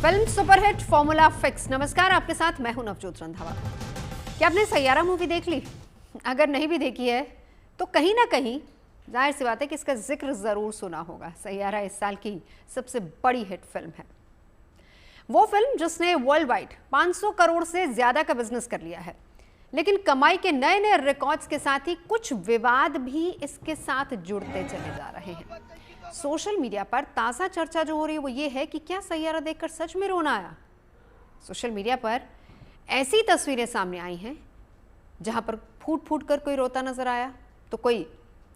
Film superhit formula fix. नमस्कार, आपके साथ मैं हूं नवजोत रंधावा। क्या आपने सैयारा मूवी देख ली? अगर नहीं भी देखी है तो कहीं ना कहीं जाहिर सी बात है कि इसका जिक्र जरूर सुना होगा। सैयारा इस साल की सबसे बड़ी हिट फिल्म है। वो फिल्म जिसने वर्ल्ड वाइड 500 करोड़ से ज्यादा का बिजनेस कर लिया है, लेकिन कमाई के नए नए रिकॉर्ड्स के साथ ही कुछ विवाद भी इसके साथ जुड़ते चले जा रहे हैं। सोशल मीडिया पर ताज़ा चर्चा जो हो रही है वो ये है कि क्या सैयारा देखकर सच में रोना आया। सोशल मीडिया पर ऐसी तस्वीरें सामने आई हैं जहां पर फूट फूट कर कोई रोता नजर आया, तो कोई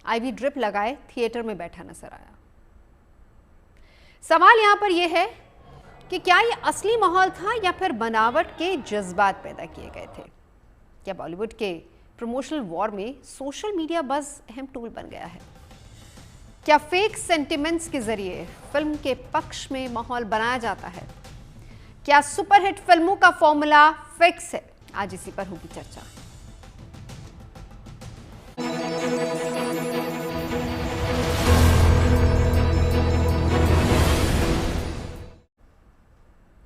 आईवी ड्रिप लगाए थिएटर में बैठा नजर आया। सवाल यहां पर यह है कि क्या ये असली माहौल था या फिर बनावट के जज्बात पैदा किए गए थे। क्या बॉलीवुड के प्रमोशनल वॉर में सोशल मीडिया बस अहम टूल बन गया है? क्या फेक सेंटिमेंट्स के जरिए फिल्म के पक्ष में माहौल बनाया जाता है? क्या सुपरहिट फिल्मों का फॉर्मूला फिक्स है? आज इसी पर होगी चर्चा।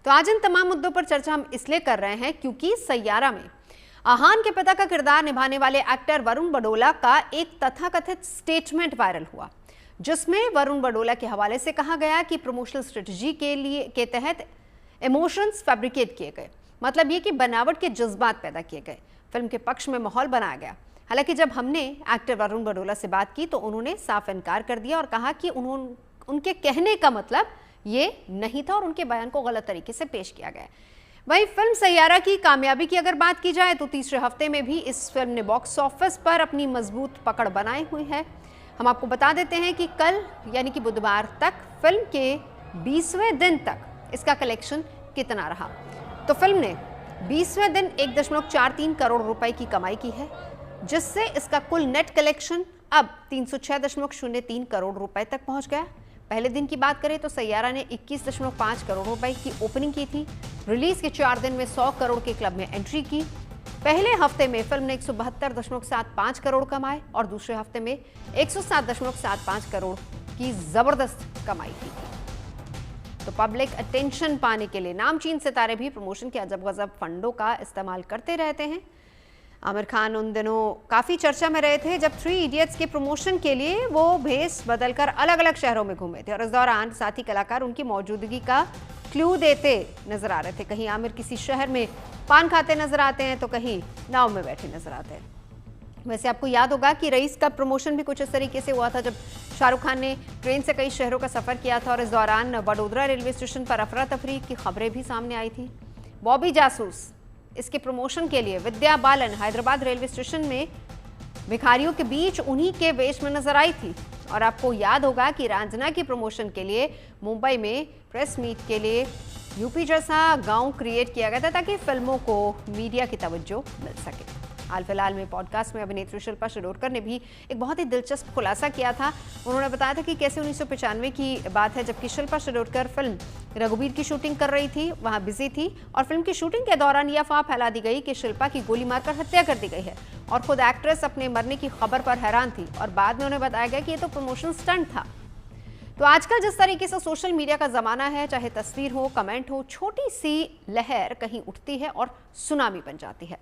तो आज इन तमाम मुद्दों पर चर्चा हम इसलिए कर रहे हैं क्योंकि सैयारा में आहान के पिता का किरदार निभाने वाले एक्टर वरुण बडोला का एक तथाकथित स्टेटमेंट वायरल हुआ, जिसमें वरुण बडोला के हवाले से कहा गया कि प्रमोशनल स्ट्रेटजी के तहत इमोशंस फैब्रिकेट किए गए। मतलब ये कि बनावट के जज्बात पैदा किए गए, फिल्म के पक्ष में माहौल बनाया गया। हालांकि जब हमने एक्टर वरुण बडोला से बात की तो उन्होंने साफ इनकार कर दिया और कहा कि उनके कहने का मतलब ये नहीं था और उनके बयान को गलत तरीके से पेश किया गया। वहीं फिल्म सैयारा की कामयाबी की अगर बात की जाए तो तीसरे हफ्ते में भी इस फिल्म ने बॉक्स ऑफिस पर अपनी मजबूत पकड़ बनाई हुई है। हम आपको बता देते हैं कि कल यानी कि बुधवार तक फिल्म के 20वें दिन तक इसका कलेक्शन कितना रहा। तो फिल्म ने 20वें दिन 1.43 करोड़ रुपए की कमाई की है, जिससे इसका कुल नेट कलेक्शन अब 306.03 करोड़ रुपए तक पहुंच गया। पहले दिन की बात करें तो सैयारा ने 21.5 करोड़ रुपए की ओपनिंग की थी। रिलीज के 4 दिन में 100 करोड़ के क्लब में एंट्री की। पहले हफ्ते में फिल्म ने 172.75 करोड़ कमाए और दूसरे हफ्ते में 107.75 करोड़ की जबरदस्त कमाई की। तो पब्लिक अटेंशन पाने के लिए नामचीन सितारे भी प्रमोशन के अजब गजब फंडों का इस्तेमाल करते रहते हैं। आमिर खान उन दिनों काफ़ी चर्चा में रहे थे जब 3 इडियट्स के प्रमोशन के लिए वो भेस बदलकर अलग अलग शहरों में घूमे थे और इस दौरान साथी कलाकार उनकी मौजूदगी का क्लू देते नजर आ रहे थे। कहीं आमिर किसी शहर में पान खाते नजर आते हैं तो कहीं नाव में बैठे नजर आते हैं। वैसे आपको याद होगा कि रईस का प्रमोशन भी कुछ इस तरीके से हुआ था जब शाहरुख खान ने ट्रेन से कई शहरों का सफर किया था और इस दौरान वडोदरा रेलवे स्टेशन पर अफरा तफरी की खबरें भी सामने आई थी। बॉबी जासूस इसके प्रमोशन के लिए विद्या बालन हैदराबाद रेलवे स्टेशन में भिखारियों के बीच उन्हीं के वेश में नजर आई थी। और आपको याद होगा कि रांझना की प्रमोशन के लिए मुंबई में प्रेस मीट के लिए यूपी जैसा गांव क्रिएट किया गया था ताकि फिल्मों को मीडिया की तवज्जो मिल सके। हाल फिलहाल में पॉडकास्ट में अभिनेत्री शिल्पा शिरोडकर ने भी एक बहुत ही दिलचस्प खुलासा किया था। उन्होंने बताया था कि कैसे 1995 की बात है जबकि शिल्पा शिरोडकर फिल्म रघुवीर की शूटिंग कर रही थी, वहां बिजी थी और फिल्म की शूटिंग के दौरान यह अफवाह फैला दी गई कि शिल्पा की गोली मारकर हत्या कर दी गई है और खुद एक्ट्रेस अपने मरने की खबर पर हैरान थी और बाद में उन्हें बताया गया कि ये तो प्रमोशन स्टंट था। तो आजकल जिस तरीके से सोशल मीडिया का जमाना है, चाहे तस्वीर हो, कमेंट हो, छोटी सी लहर कहीं उठती है और सुनामी बन जाती है।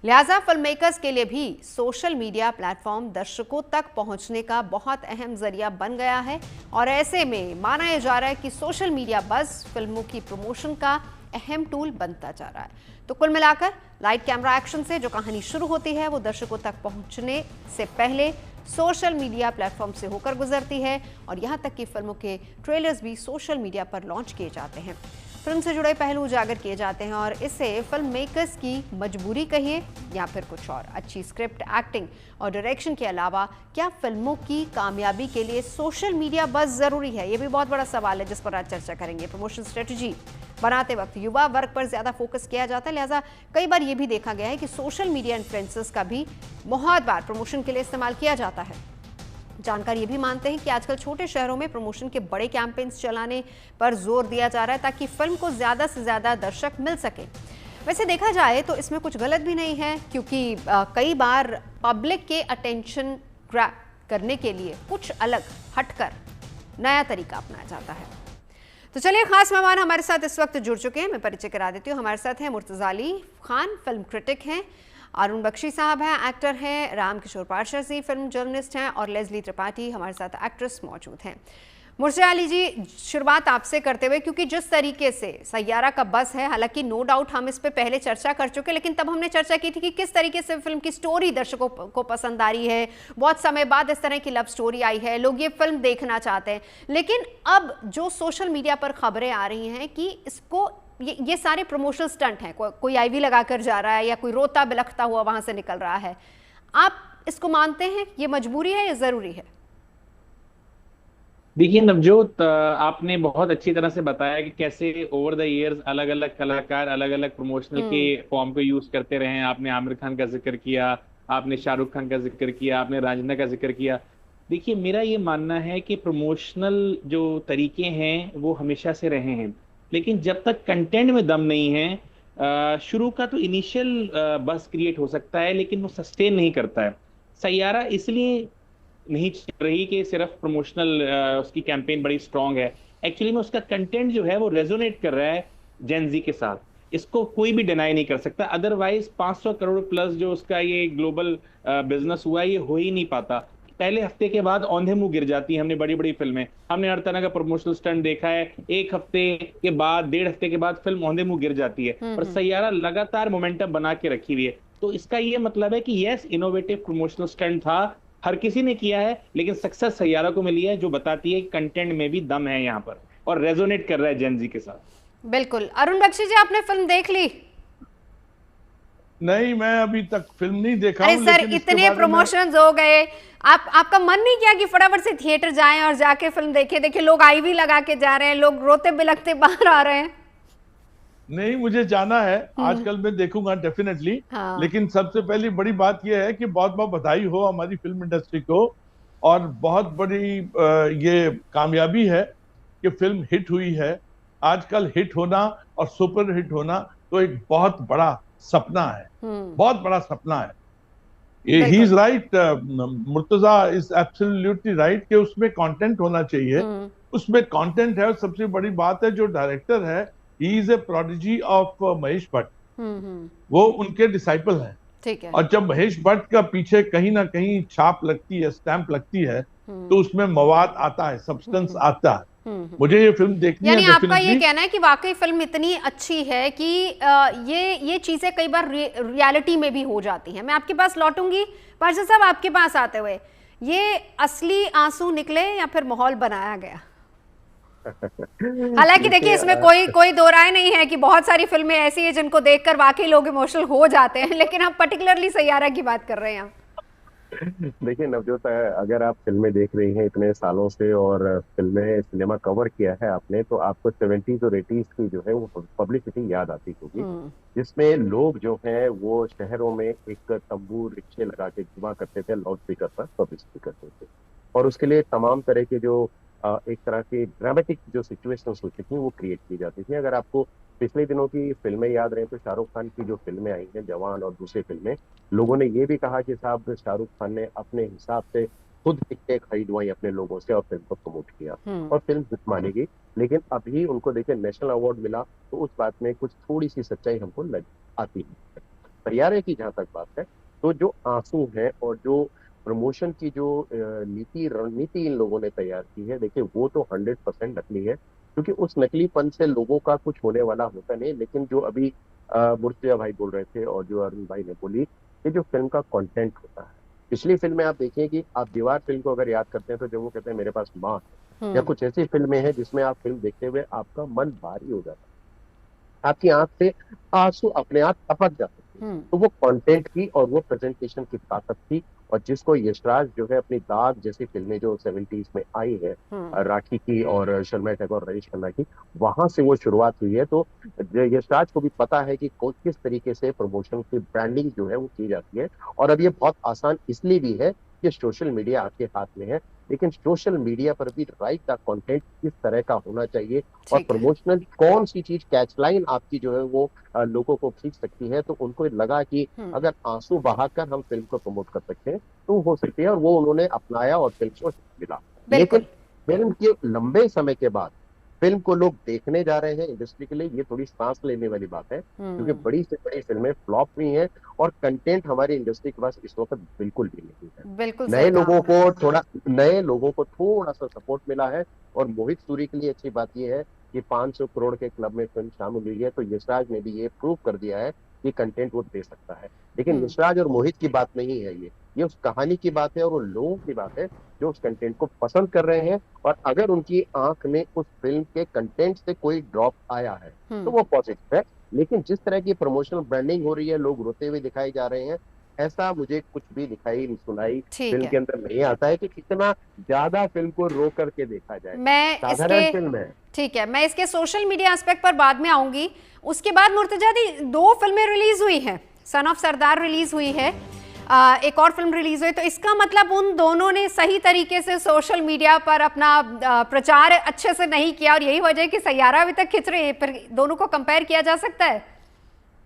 लिहाजा फिल्म मेकर्स के लिए भी सोशल मीडिया प्लेटफॉर्म दर्शकों तक पहुंचने का बहुत अहम जरिया बन गया है और ऐसे में माना यह जा रहा है कि सोशल मीडिया बस फिल्मों की प्रमोशन का अहम टूल बनता जा रहा है। तो कुल मिलाकर लाइट कैमरा एक्शन से जो कहानी शुरू होती है वो दर्शकों तक पहुंचने से पहले सोशल मीडिया प्लेटफॉर्म से होकर गुजरती है और यहाँ तक कि फिल्मों के ट्रेलर्स भी सोशल मीडिया पर लॉन्च किए जाते हैं, फिल्म से जुड़े पहलू उजागर किए जाते हैं और इसे फिल्म मेकर्स की मजबूरी कहिए या फिर कुछ और। अच्छी स्क्रिप्ट, एक्टिंग और डायरेक्शन के अलावा क्या फिल्मों की कामयाबी के लिए सोशल मीडिया बस जरूरी है? ये भी बहुत बड़ा सवाल है जिस पर आज चर्चा करेंगे। प्रमोशन स्ट्रेटजी बनाते वक्त युवा वर्ग पर ज्यादा फोकस किया जाता है, लिहाजा कई बार ये भी देखा गया है कि सोशल मीडिया इन्फ्लुएंसर्स का भी बहुत बार प्रमोशन के लिए इस्तेमाल किया जाता है। जानकार ये भी मानते हैं कि आजकल छोटे शहरों में प्रमोशन के बड़े कैंपेन्स चलाने पर जोर दिया जा रहा है ताकि फिल्म को ज्यादा से ज्यादा दर्शक मिल सके। वैसे देखा जाए तो इसमें कुछ गलत भी नहीं है क्योंकि कई बार पब्लिक के अटेंशन ग्रैब करने के लिए कुछ अलग हटकर नया तरीका अपनाया जाता है। तो चलिए, खास मेहमान हमारे साथ इस वक्त जुड़ चुके हैं, मैं परिचय करा देती हूँ। हमारे साथ हैं मुर्तज़ा अली खान, फिल्म क्रिटिक हैं, अरुण बख्शी साहब हैं, एक्टर हैं, राम किशोर पारशर फिल्म जर्नलिस्ट हैं, और लेस्ली त्रिपाठी हमारे साथ एक्ट्रेस मौजूद हैं। मुर्तज़ा अली जी, शुरुआत आपसे करते हुए, क्योंकि जिस तरीके से सैयारा का बस है, हालांकि नो डाउट हम इस पे पहले चर्चा कर चुके, लेकिन तब हमने चर्चा की थी कि किस तरीके से फिल्म की स्टोरी दर्शकों को पसंद आ रही है। बहुत समय बाद इस तरह की लव स्टोरी आई है, लोग ये फिल्म देखना चाहते हैं। लेकिन अब जो सोशल मीडिया पर खबरें आ रही हैं कि इसको ये सारे प्रमोशनल स्टंट हैं, कोई आईवी लगाकर जा रहा है या कोई रोता बिलखता हुआ वहां से निकल रहा है, आप इसको मानते हैं ये मजबूरी है या जरूरी है? देखिए नवजोत, आपने बहुत अच्छी तरह से बताया कि कैसे ओवर द इयर्स अलग अलग कलाकार अलग अलग प्रमोशनल के हम्म। फॉर्म को यूज करते रहे हैं। आपने आमिर खान का जिक्र किया, आपने शाहरुख खान का जिक्र किया, आपने रांझना का जिक्र किया। देखिए मेरा ये मानना है कि प्रमोशनल जो तरीके हैं वो हमेशा से रहे हैं, लेकिन जब तक कंटेंट में दम नहीं है, शुरू का तो इनिशियल बस क्रिएट हो सकता है लेकिन वो सस्टेन नहीं करता है। सैयारा इसलिए नहीं चल रही कि सिर्फ प्रमोशनल उसकी कैंपेन बड़ी स्ट्रांग है। एक्चुअली में उसका कंटेंट जो है वो रेजोनेट कर रहा है जेनजी के साथ, इसको कोई भी डिनाई नहीं कर सकता। अदरवाइज 500 करोड़ प्लस जो उसका ये ग्लोबल बिजनेस हुआ है, ये हो ही नहीं पाता। पहले हफ्ते के बाद औंधे मुंह गिर जाती है। हमने बड़ी बड़ी फिल्में, हमने हर तरह का प्रमोशनल स्टंट देखा है, एक हफ्ते के बाद, डेढ़ हफ्ते के बाद फिल्म औंधे मुंह गिर जाती है। पर सैयारा लगातार मोमेंटम बना के रखी हुई है। तो इसका ये मतलब है कि यस, इनोवेटिव प्रमोशनल स्टंट था, हर किसी ने किया है, लेकिन सक्सेस सैयारा को मिली है, जो बताती है कि कंटेंट में भी दम है यहाँ पर और रेजोनेट कर रहा है जेनजी के साथ। बिल्कुल। अरुण बख्शी जी, आपने फिल्म देख ली? नहीं, मैं अभी तक फिल्म नहीं देखा अरे हूं, सर, लेकिन इसके इतने बारे में प्रमोशंस हो गए, आपका मन नहीं किया कि फटाफट से थिएटर जाएं और जाके फिल्म देखें? देखिए, लोग आईवी लगा के जा रहे हैं, लोग रोते बिलखते बाहर आ रहे हैं। नहीं, मुझे जाना है, आजकल मैं देखूंगा डेफिनेटली। हाँ। लेकिन सबसे पहली बड़ी बात यह है कि बहुत बहुत बधाई हो हमारी फिल्म इंडस्ट्री को, और बहुत बड़ी ये कामयाबी है कि फिल्म हिट हुई है। आजकल हिट होना और सुपर हिट होना तो एक बहुत बड़ा सपना है, बहुत बड़ा सपना है। ही इज बिल्कुल। Right, Murtaza is absolutely right कि उसमें कंटेंट होना चाहिए। उसमें कंटेंट है, और सबसे बड़ी बात है जो डायरेक्टर है, he is a prodigy of Mahesh Bhatt. वो उनके डिसाइपल हैं। ठीक है। और जब महेश भट्ट का पीछे कहीं ना कहीं छाप लगती है, स्टैंप लगती है, तो उसमें मवाद आता है, सब्सटेंस आता है। मुझे ये फिल्म देखनी है यानी आपका ये डेफिनेटली। कहना है कि वाकई फिल्म इतनी अच्छी है कि ये चीजें कई बार रियलिटी में भी हो जाती हैं। मैं आपके पास लौटूंगी, पारसा साहब, आपके पास आते हुए, ये असली आंसू निकले या फिर माहौल बनाया गया? हालांकि देखिए, इसमें कोई दो राय नहीं है कि बहुत सारी फिल्में ऐसी हैं जिनको देखकर वाकई लोग इमोशनल हो जाते हैं, लेकिन हम पर्टिकुलरली सैयारा की बात कर रहे हैं। देखिए नवजोत, अगर आप फिल्में देख रही हैं इतने सालों से और फिल्में सिनेमा कवर किया है आपने, तो आपको 70s और 80s की जो है वो पब्लिसिटी याद आती होगी, जिसमें लोग जो हैं वो शहरों में एक तंबू रिक्शे लगा के घुमा करते थे, लाउड स्पीकर पर पब्लिसिटी करते थे, और उसके लिए तमाम तरह के जो एक तरह की ड्रामेटिक जो सिचुएशंस होती थी वो क्रिएट की जाती थी। अगर आपको पिछले दिनों की फिल्में याद रहे तो शाहरुख खान की जो फिल्में आई हैं, जवान और दूसरी फिल्में, लोगों ने ये भी कहा कि साहब शाहरुख खान ने अपने हिसाब से खुद टिकटें खरीदवाई अपने लोगों से और फिल्म को प्रमोट किया, और फिल्म हिट मानी गई। लेकिन अभी उनको देखिए नेशनल अवार्ड मिला, तो उस बात में कुछ थोड़ी सी सच्चाई हमको लग आती है। परियारे की जहां तक बात है, तो जो आंसू है और जो प्रमोशन की जो रणनीति इन लोगों ने तैयार की है, देखिए वो तो 100% नकली है, क्योंकि उस नकलीपन से लोगों का कुछ होने वाला होता नहीं। लेकिन जो अभी मुर्तजा भाई बोल रहे थे और जो अरुण भाई ने बोली, ये जो फिल्म का कंटेंट होता है, पिछली फिल्में आप देखिए कि आप दीवार फिल्म को अगर याद करते हैं तो जब वो कहते हैं मेरे पास माँ है, या कुछ ऐसी फिल्में हैं जिसमें आप फिल्म देखते हुए आपका मन भारी हो जाता है, आपकी आंख से आंसू अपने आप टपक जाते हैं। तो वो कंटेंट की और वो प्रेजेंटेशन की ताकत थी, और जिसको यशराज जो है अपनी दाग जैसी फिल्में जो 70s में आई है, राखी की और शर्मा टैगोर, रईस खन्ना की, वहां से वो शुरुआत हुई है। तो यशराज को भी पता है कि किस तरीके से प्रमोशन की ब्रांडिंग जो है वो की जाती है। और अब ये बहुत आसान इसलिए भी है कि सोशल मीडिया आपके हाथ में है, लेकिन सोशल मीडिया पर भी राइट का कंटेंट किस तरह का होना चाहिए, और प्रमोशनल कौन सी चीज कैच लाइन आपकी जो है वो लोगों को खींच सकती है। तो उनको लगा कि अगर आंसू बहाकर हम फिल्म को प्रमोट कर सकते हैं तो हो सकती है, और वो उन्होंने अपनाया और फिल्म को मिला। लेकिन फिल्म के लंबे समय के बाद फिल्म को लोग देखने जा रहे हैं इंडस्ट्री के लिए, ये थोड़ी सांस लेने वाली बात है, क्योंकि बड़ी से बड़ी फिल्में फ्लॉप हुई हैं और कंटेंट हमारी इंडस्ट्री के पास इस वक्त बिल्कुल भी नहीं है। बिल्कुल नए लोगों को थोड़ा सा सपोर्ट मिला है, और मोहित सूरी के लिए अच्छी बात यह है कि 500 करोड़ के क्लब में फिल्म शामिल हुई है, तो यशराज ने भी ये प्रूव कर दिया है कि कंटेंट वो दे सकता है। लेकिन यशराज और मोहित की बात नहीं है, ये उस कहानी की बात है और उन लोगों की बात है जो उस कंटेंट को पसंद कर रहे हैं, और अगर उनकी आंख में उस फिल्म के कंटेंट से कोई ड्रॉप आया है तो वो पॉजिटिव है। लेकिन जिस तरह की प्रमोशनल ब्रांडिंग हो रही है, लोग रोते हुए दिखाए जा रहे हैं, ऐसा मुझे कुछ भी दिखाई सुनाई फिल्म के अंदर नहीं आता है कि कितना ज्यादा फिल्म को रो करके देखा जाए। मैं साधारण फिल्म है। ठीक है, मैं इसके सोशल मीडिया एस्पेक्ट पर बाद में आऊंगी। उसके बाद मुर्तजा दी 2 फिल्में रिलीज हुई हैं, सन ऑफ सरदार रिलीज हुई है, एक और फिल्म रिलीज हुई, तो इसका मतलब उन दोनों ने सही तरीके से सोशल मीडिया पर अपना प्रचार अच्छे से नहीं किया और यही वजह है कि सैयारा अभी तक खिंच रही है। फिर दोनों को कंपेयर किया जा सकता है?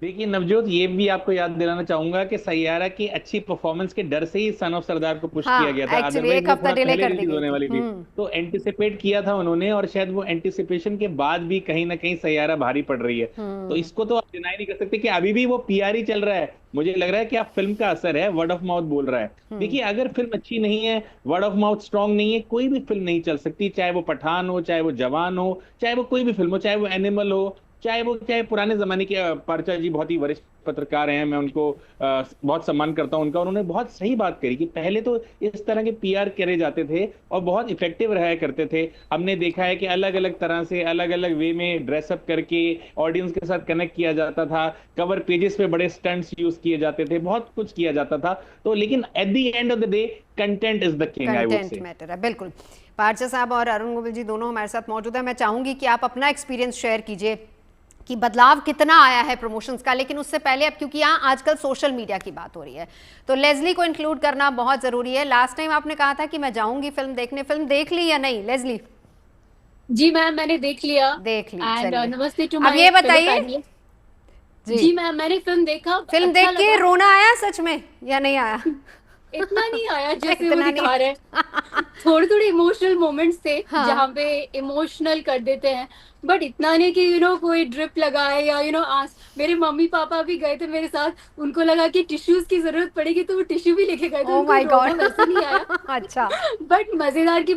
देखिए नवजोत, ये भी आपको याद दिलाना चाहूंगा कि सैयारा की अच्छी परफॉर्मेंस के डर से ही सन ऑफ सरदार को पुश किया गया था। एक्चुअली एक हफ्ता डिले कर दी होने वाली थी, तो एंटिसिपेट किया था उन्होंने, और शायद वो एंटिसिपेशन के बाद भी कहीं ना कहीं सैयारा भारी पड़ रही है। तो इसको तो आप डिनाई नहीं कर सकते कि अभी भी वो पीआर ही चल रहा है। मुझे लग रहा है कि आप फिल्म का असर है, वर्ड ऑफ माउथ बोल रहा है। देखिए, अगर फिल्म अच्छी नहीं है, वर्ड ऑफ माउथ स्ट्रांग नहीं है, कोई भी फिल्म नहीं चल सकती, चाहे वो पठान हो, चाहे वो जवान हो, चाहे वो कोई भी फिल्म हो, चाहे वो एनिमल हो, चाहे पुराने जमाने के पर्चा जी बहुत ही वरिष्ठ पत्रकार हैं, मैं उनको बहुत सम्मान करता हूं उनका। उन्होंने बहुत सही बात करी कि पहले तो इस तरह के पीआर करे जाते थे और बहुत इफेक्टिव रहा करते थे। हमने देखा है कि अलग अलग तरह से, अलग अलग वे में ड्रेसअप करके ऑडियंस के साथ कनेक्ट किया जाता था, कवर पेजेस पे बड़े स्टंट्स यूज किए जाते थे, बहुत कुछ किया जाता था। तो लेकिन at the end of the day content is the king, I would say. Content matter है, बिल्कुल। पार्चा साहब और अरुण गोविल जी दोनों हमारे साथ मौजूद है। मैं चाहूंगी कि आप अपना एक्सपीरियंस शेयर कीजिए कि बदलाव कितना आया है प्रमोशंस का। लेकिन उससे पहले, अब क्योंकि यहाँ आजकल सोशल मीडिया की बात हो रही है, तो लेज़ली को इंक्लूड करना बहुत जरूरी है। लास्ट टाइम आपने कहा था कि मैं जाऊंगी फिल्म देखने, फिल्म देख ली या नहीं लेज़ली? जी मैम, मैंने देख ली। एंड नमस्ते टू अब ये बताइए जी मैम, मैंने फिल्म देखा, फिल्म देख के रोना आया सच में या नहीं आया? इतना नहीं आया जैसे वो दिखा रहे हैं। थोड़े इमोशनल मोमेंट्स थे जहाँ पे इमोशनल कर देते हैं, बट इतना नहीं कि कोई ड्रिप लगाए या मेरे मम्मी पापा भी गए थे मेरे साथ, उनको लगा कि टिश्यूज की जरूरत पड़ेगी तो वो टिश्यू भी लेके गए थे। ओह माय गॉड, वैसे नहीं आया। अच्छा, बट मजेदार की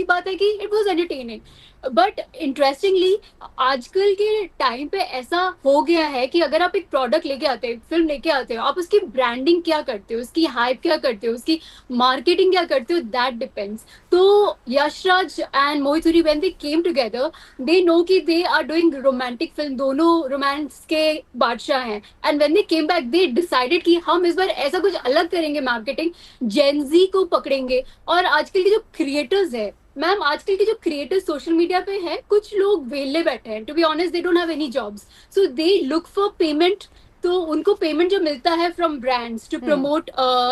बात है कि it was entertaining. But interestingly आजकल के टाइम पे ऐसा हो गया है कि अगर आप एक प्रोडक्ट लेके आते हो, फिल्म लेके आते हो, आप उसकी ब्रांडिंग क्या करते हो, उसकी हाइप क्या करते हो, उसकी मार्केटिंग क्या करते हो, दैट डिपेंड्स। तो Yashraj and Mohit Suri when they came together, they know कि they are doing romantic film, दोनों रोमांस के बादशाह हैं, and when they came back they decided कि हम इस बार ऐसा कुछ अलग करेंगे, मार्केटिंग जेनजी को पकड़ेंगे। और आजकल के जो क्रिएटर्स है मैम, आजकल के जो क्रिएटर्स सोशल मीडिया पे हैं, कुछ लोग वेले बैठे हैं, to be honest they don't have any jobs, so they look for payment. तो उनको पेमेंट जो मिलता है फ्रॉम ब्रांड्स टू प्रमोट,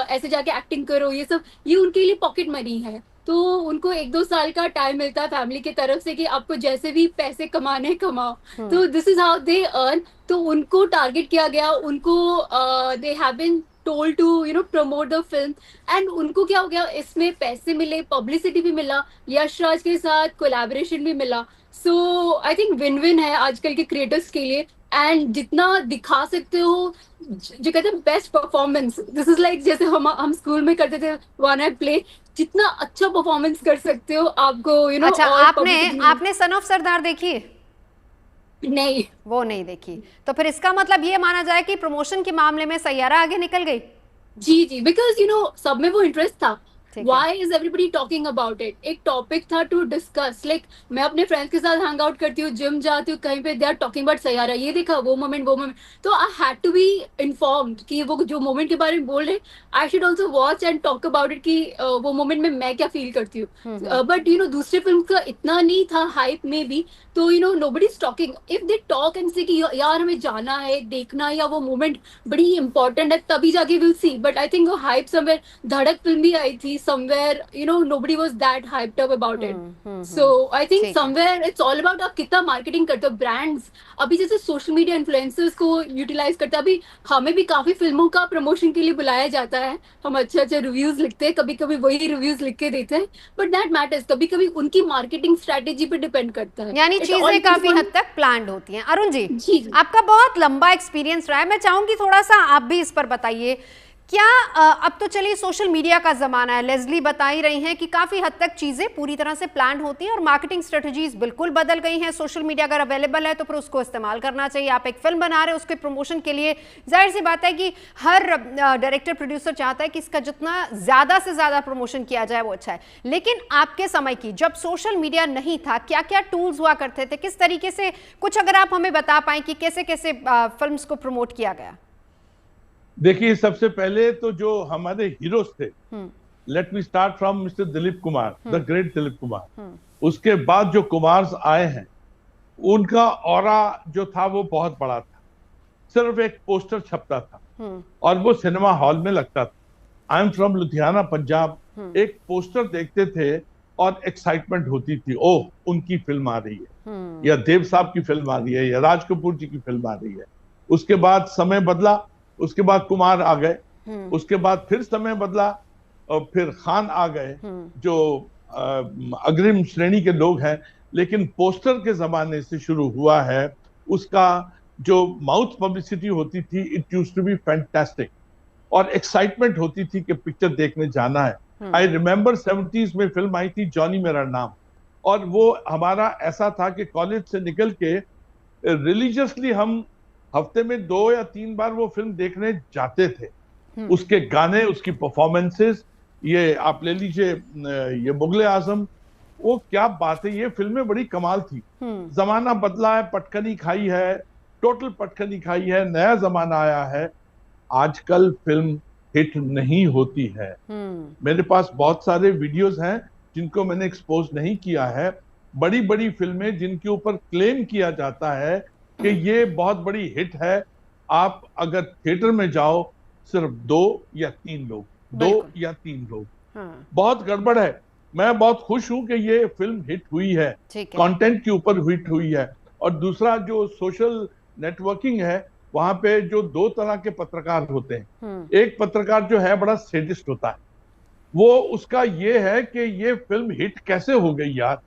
ऐसे जाके एक्टिंग करो, ये सब, ये उनके लिए पॉकेट मनी है। तो उनको 1-2 साल का टाइम मिलता है फैमिली की तरफ से कि आपको जैसे भी पैसे कमाने कमाओ। तो this is how they earn. तो उनको टारगेट किया गया, उनको they have been told to promote the film, and उनको क्या हो गया, इसमें पैसे मिले, पब्लिसिटी भी मिला, यशराज के साथ कोलैबोरेशन भी मिला। सो आई थिंक विन विन है आजकल के क्रिएटर्स के लिए। एंड जितना दिखा सकते हो, जो कहते हैं best performance, this is like जैसे हम स्कूल में करते थे वन एक्ट प्ले, जितना अच्छा परफॉर्मेंस कर सकते हो आपको अच्छा, आपने सन ऑफ सरदार देखी? नहीं, वो नहीं देखी। तो फिर इसका मतलब ये माना जाए कि प्रमोशन के मामले में सैयारा आगे निकल गई? जी, बिकॉज सब में वो इंटरेस्ट था। Why is everybody talking about it? एक टॉपिक था टू डिस्कस। लाइक मैं अपने फ्रेंड्स के साथ हैंग आउट करती हूँ, जिम जाती हूँ, कहीं पे they are talking about Saiyaara, ये देखा, वो मोमेंट। तो I had to be informed कि वो जो मोमेंट के बारे में बोल रहे, I should also watch and talk about it कि वो मोमेंट में मैं क्या फील करती हूँ। बट दूसरे फिल्म का इतना नहीं था हाइप में भी, तो nobody is talking. If they talk and से कि यार हमें जाना है, देखना है, या वो मोमेंट बड़ी इंपॉर्टेंट है, तभी जाके will see. But I think वो हाइप समवेयर, धड़क फिल्म भी आई थी, somewhere, nobody was that hyped up about it. So I think somewhere it's all about आप कितना marketing करते हो. Brands अभी जैसे social media influencers को utilize करते हैं. अभी हमें भी काफी फिल्मों का promotion के लिए बुलाया जाता है. हम अच्छे अच्छे reviews लिखते हैं, कभी कभी वही reviews लिख के देते हैं. But that matters. कभी कभी उनकी marketing strategy पे depend करता है. यानी चीजें काफी हद तक प्लान्ड होती हैं. अरुण जी, आपका बहुत लंबा एक्सपीरियंस रहा है. मैं चाहूंगी थोड़ा सा आप भी इस पर बताइए. क्या अब तो चलिए सोशल मीडिया का जमाना है, लेस्ली बता ही रही हैं कि काफी हद तक चीजें पूरी तरह से प्लान होती हैं और मार्केटिंग स्ट्रेटजीज बिल्कुल बदल गई हैं. सोशल मीडिया अगर अवेलेबल है तो फिर उसको इस्तेमाल करना चाहिए. आप एक फिल्म बना रहे हैं, उसके प्रमोशन के लिए जाहिर सी बात है कि हर डायरेक्टर प्रोड्यूसर चाहता है कि इसका जितना ज्यादा से ज्यादा प्रमोशन किया जाए वो अच्छा है. लेकिन आपके समय की जब सोशल मीडिया नहीं था, क्या क्या टूल्स हुआ करते थे, किस तरीके से, कुछ अगर आप हमें बता पाएं कि कैसे कैसे फिल्म्स को प्रमोट किया गया? देखिए, सबसे पहले तो जो हमारे हीरोज थे, let me start from mister Dilip Kumar, the great Dilip Kumar. उसके बाद जो कुमार्स आए हैं, उनका ऑरा जो था वो बहुत बड़ा था. सिर्फ एक पोस्टर छपता था और वो सिनेमा हॉल में लगता था. I am from Ludhiana, Punjab. एक पोस्टर देखते थे और एक्साइटमेंट होती थी, ओह उनकी फिल्म आ रही है, या देव साहब की फिल्म आ रही है, या राज कपूर जी की फिल्म आ रही है. उसके बाद समय बदला, उसके बाद कुमार आ गए, उसके बाद फिर समय बदला और फिर खान आ गए, जो अग्रिम श्रेणी के लोग हैं. लेकिन पोस्टर के जमाने से शुरू हुआ है. उसका जो माउथ पब्लिसिटी होती थी, it used to be fantastic, और एक्साइटमेंट होती थी कि पिक्चर देखने जाना है. आई रिमेम्बर 70s में फिल्म आई थी जॉनी मेरा नाम, और वो हमारा ऐसा था कि कॉलेज से निकल के रिलीजियसली हम हफ्ते में 2 या 3 बार वो फिल्म देखने जाते थे. उसके गाने, उसकी परफॉर्मेंसेस, ये आप ले लीजिए ये मुगले आजम, वो क्या बात है, ये फिल्में बड़ी कमाल थी. जमाना बदला है, पटखनी खाई है, टोटल पटखनी खाई है, नया जमाना आया है. आजकल फिल्म हिट नहीं होती है. मेरे पास बहुत सारे वीडियोस हैं जिनको मैंने एक्सपोज नहीं किया है. बड़ी बड़ी फिल्में जिनके ऊपर क्लेम किया जाता है कि ये बहुत बड़ी हिट है, आप अगर थिएटर में जाओ सिर्फ 2 या 3 लोग. बहुत गड़बड़ है. मैं बहुत खुश हूं कि ये फिल्म हिट हुई है, कंटेंट के ऊपर हिट हुई है. और दूसरा, जो सोशल नेटवर्किंग है, वहां पे जो 2 तरह के पत्रकार होते हैं. एक पत्रकार जो है बड़ा सैडिस्ट होता है, वो उसका ये है कि ये फिल्म हिट कैसे हो गई यार,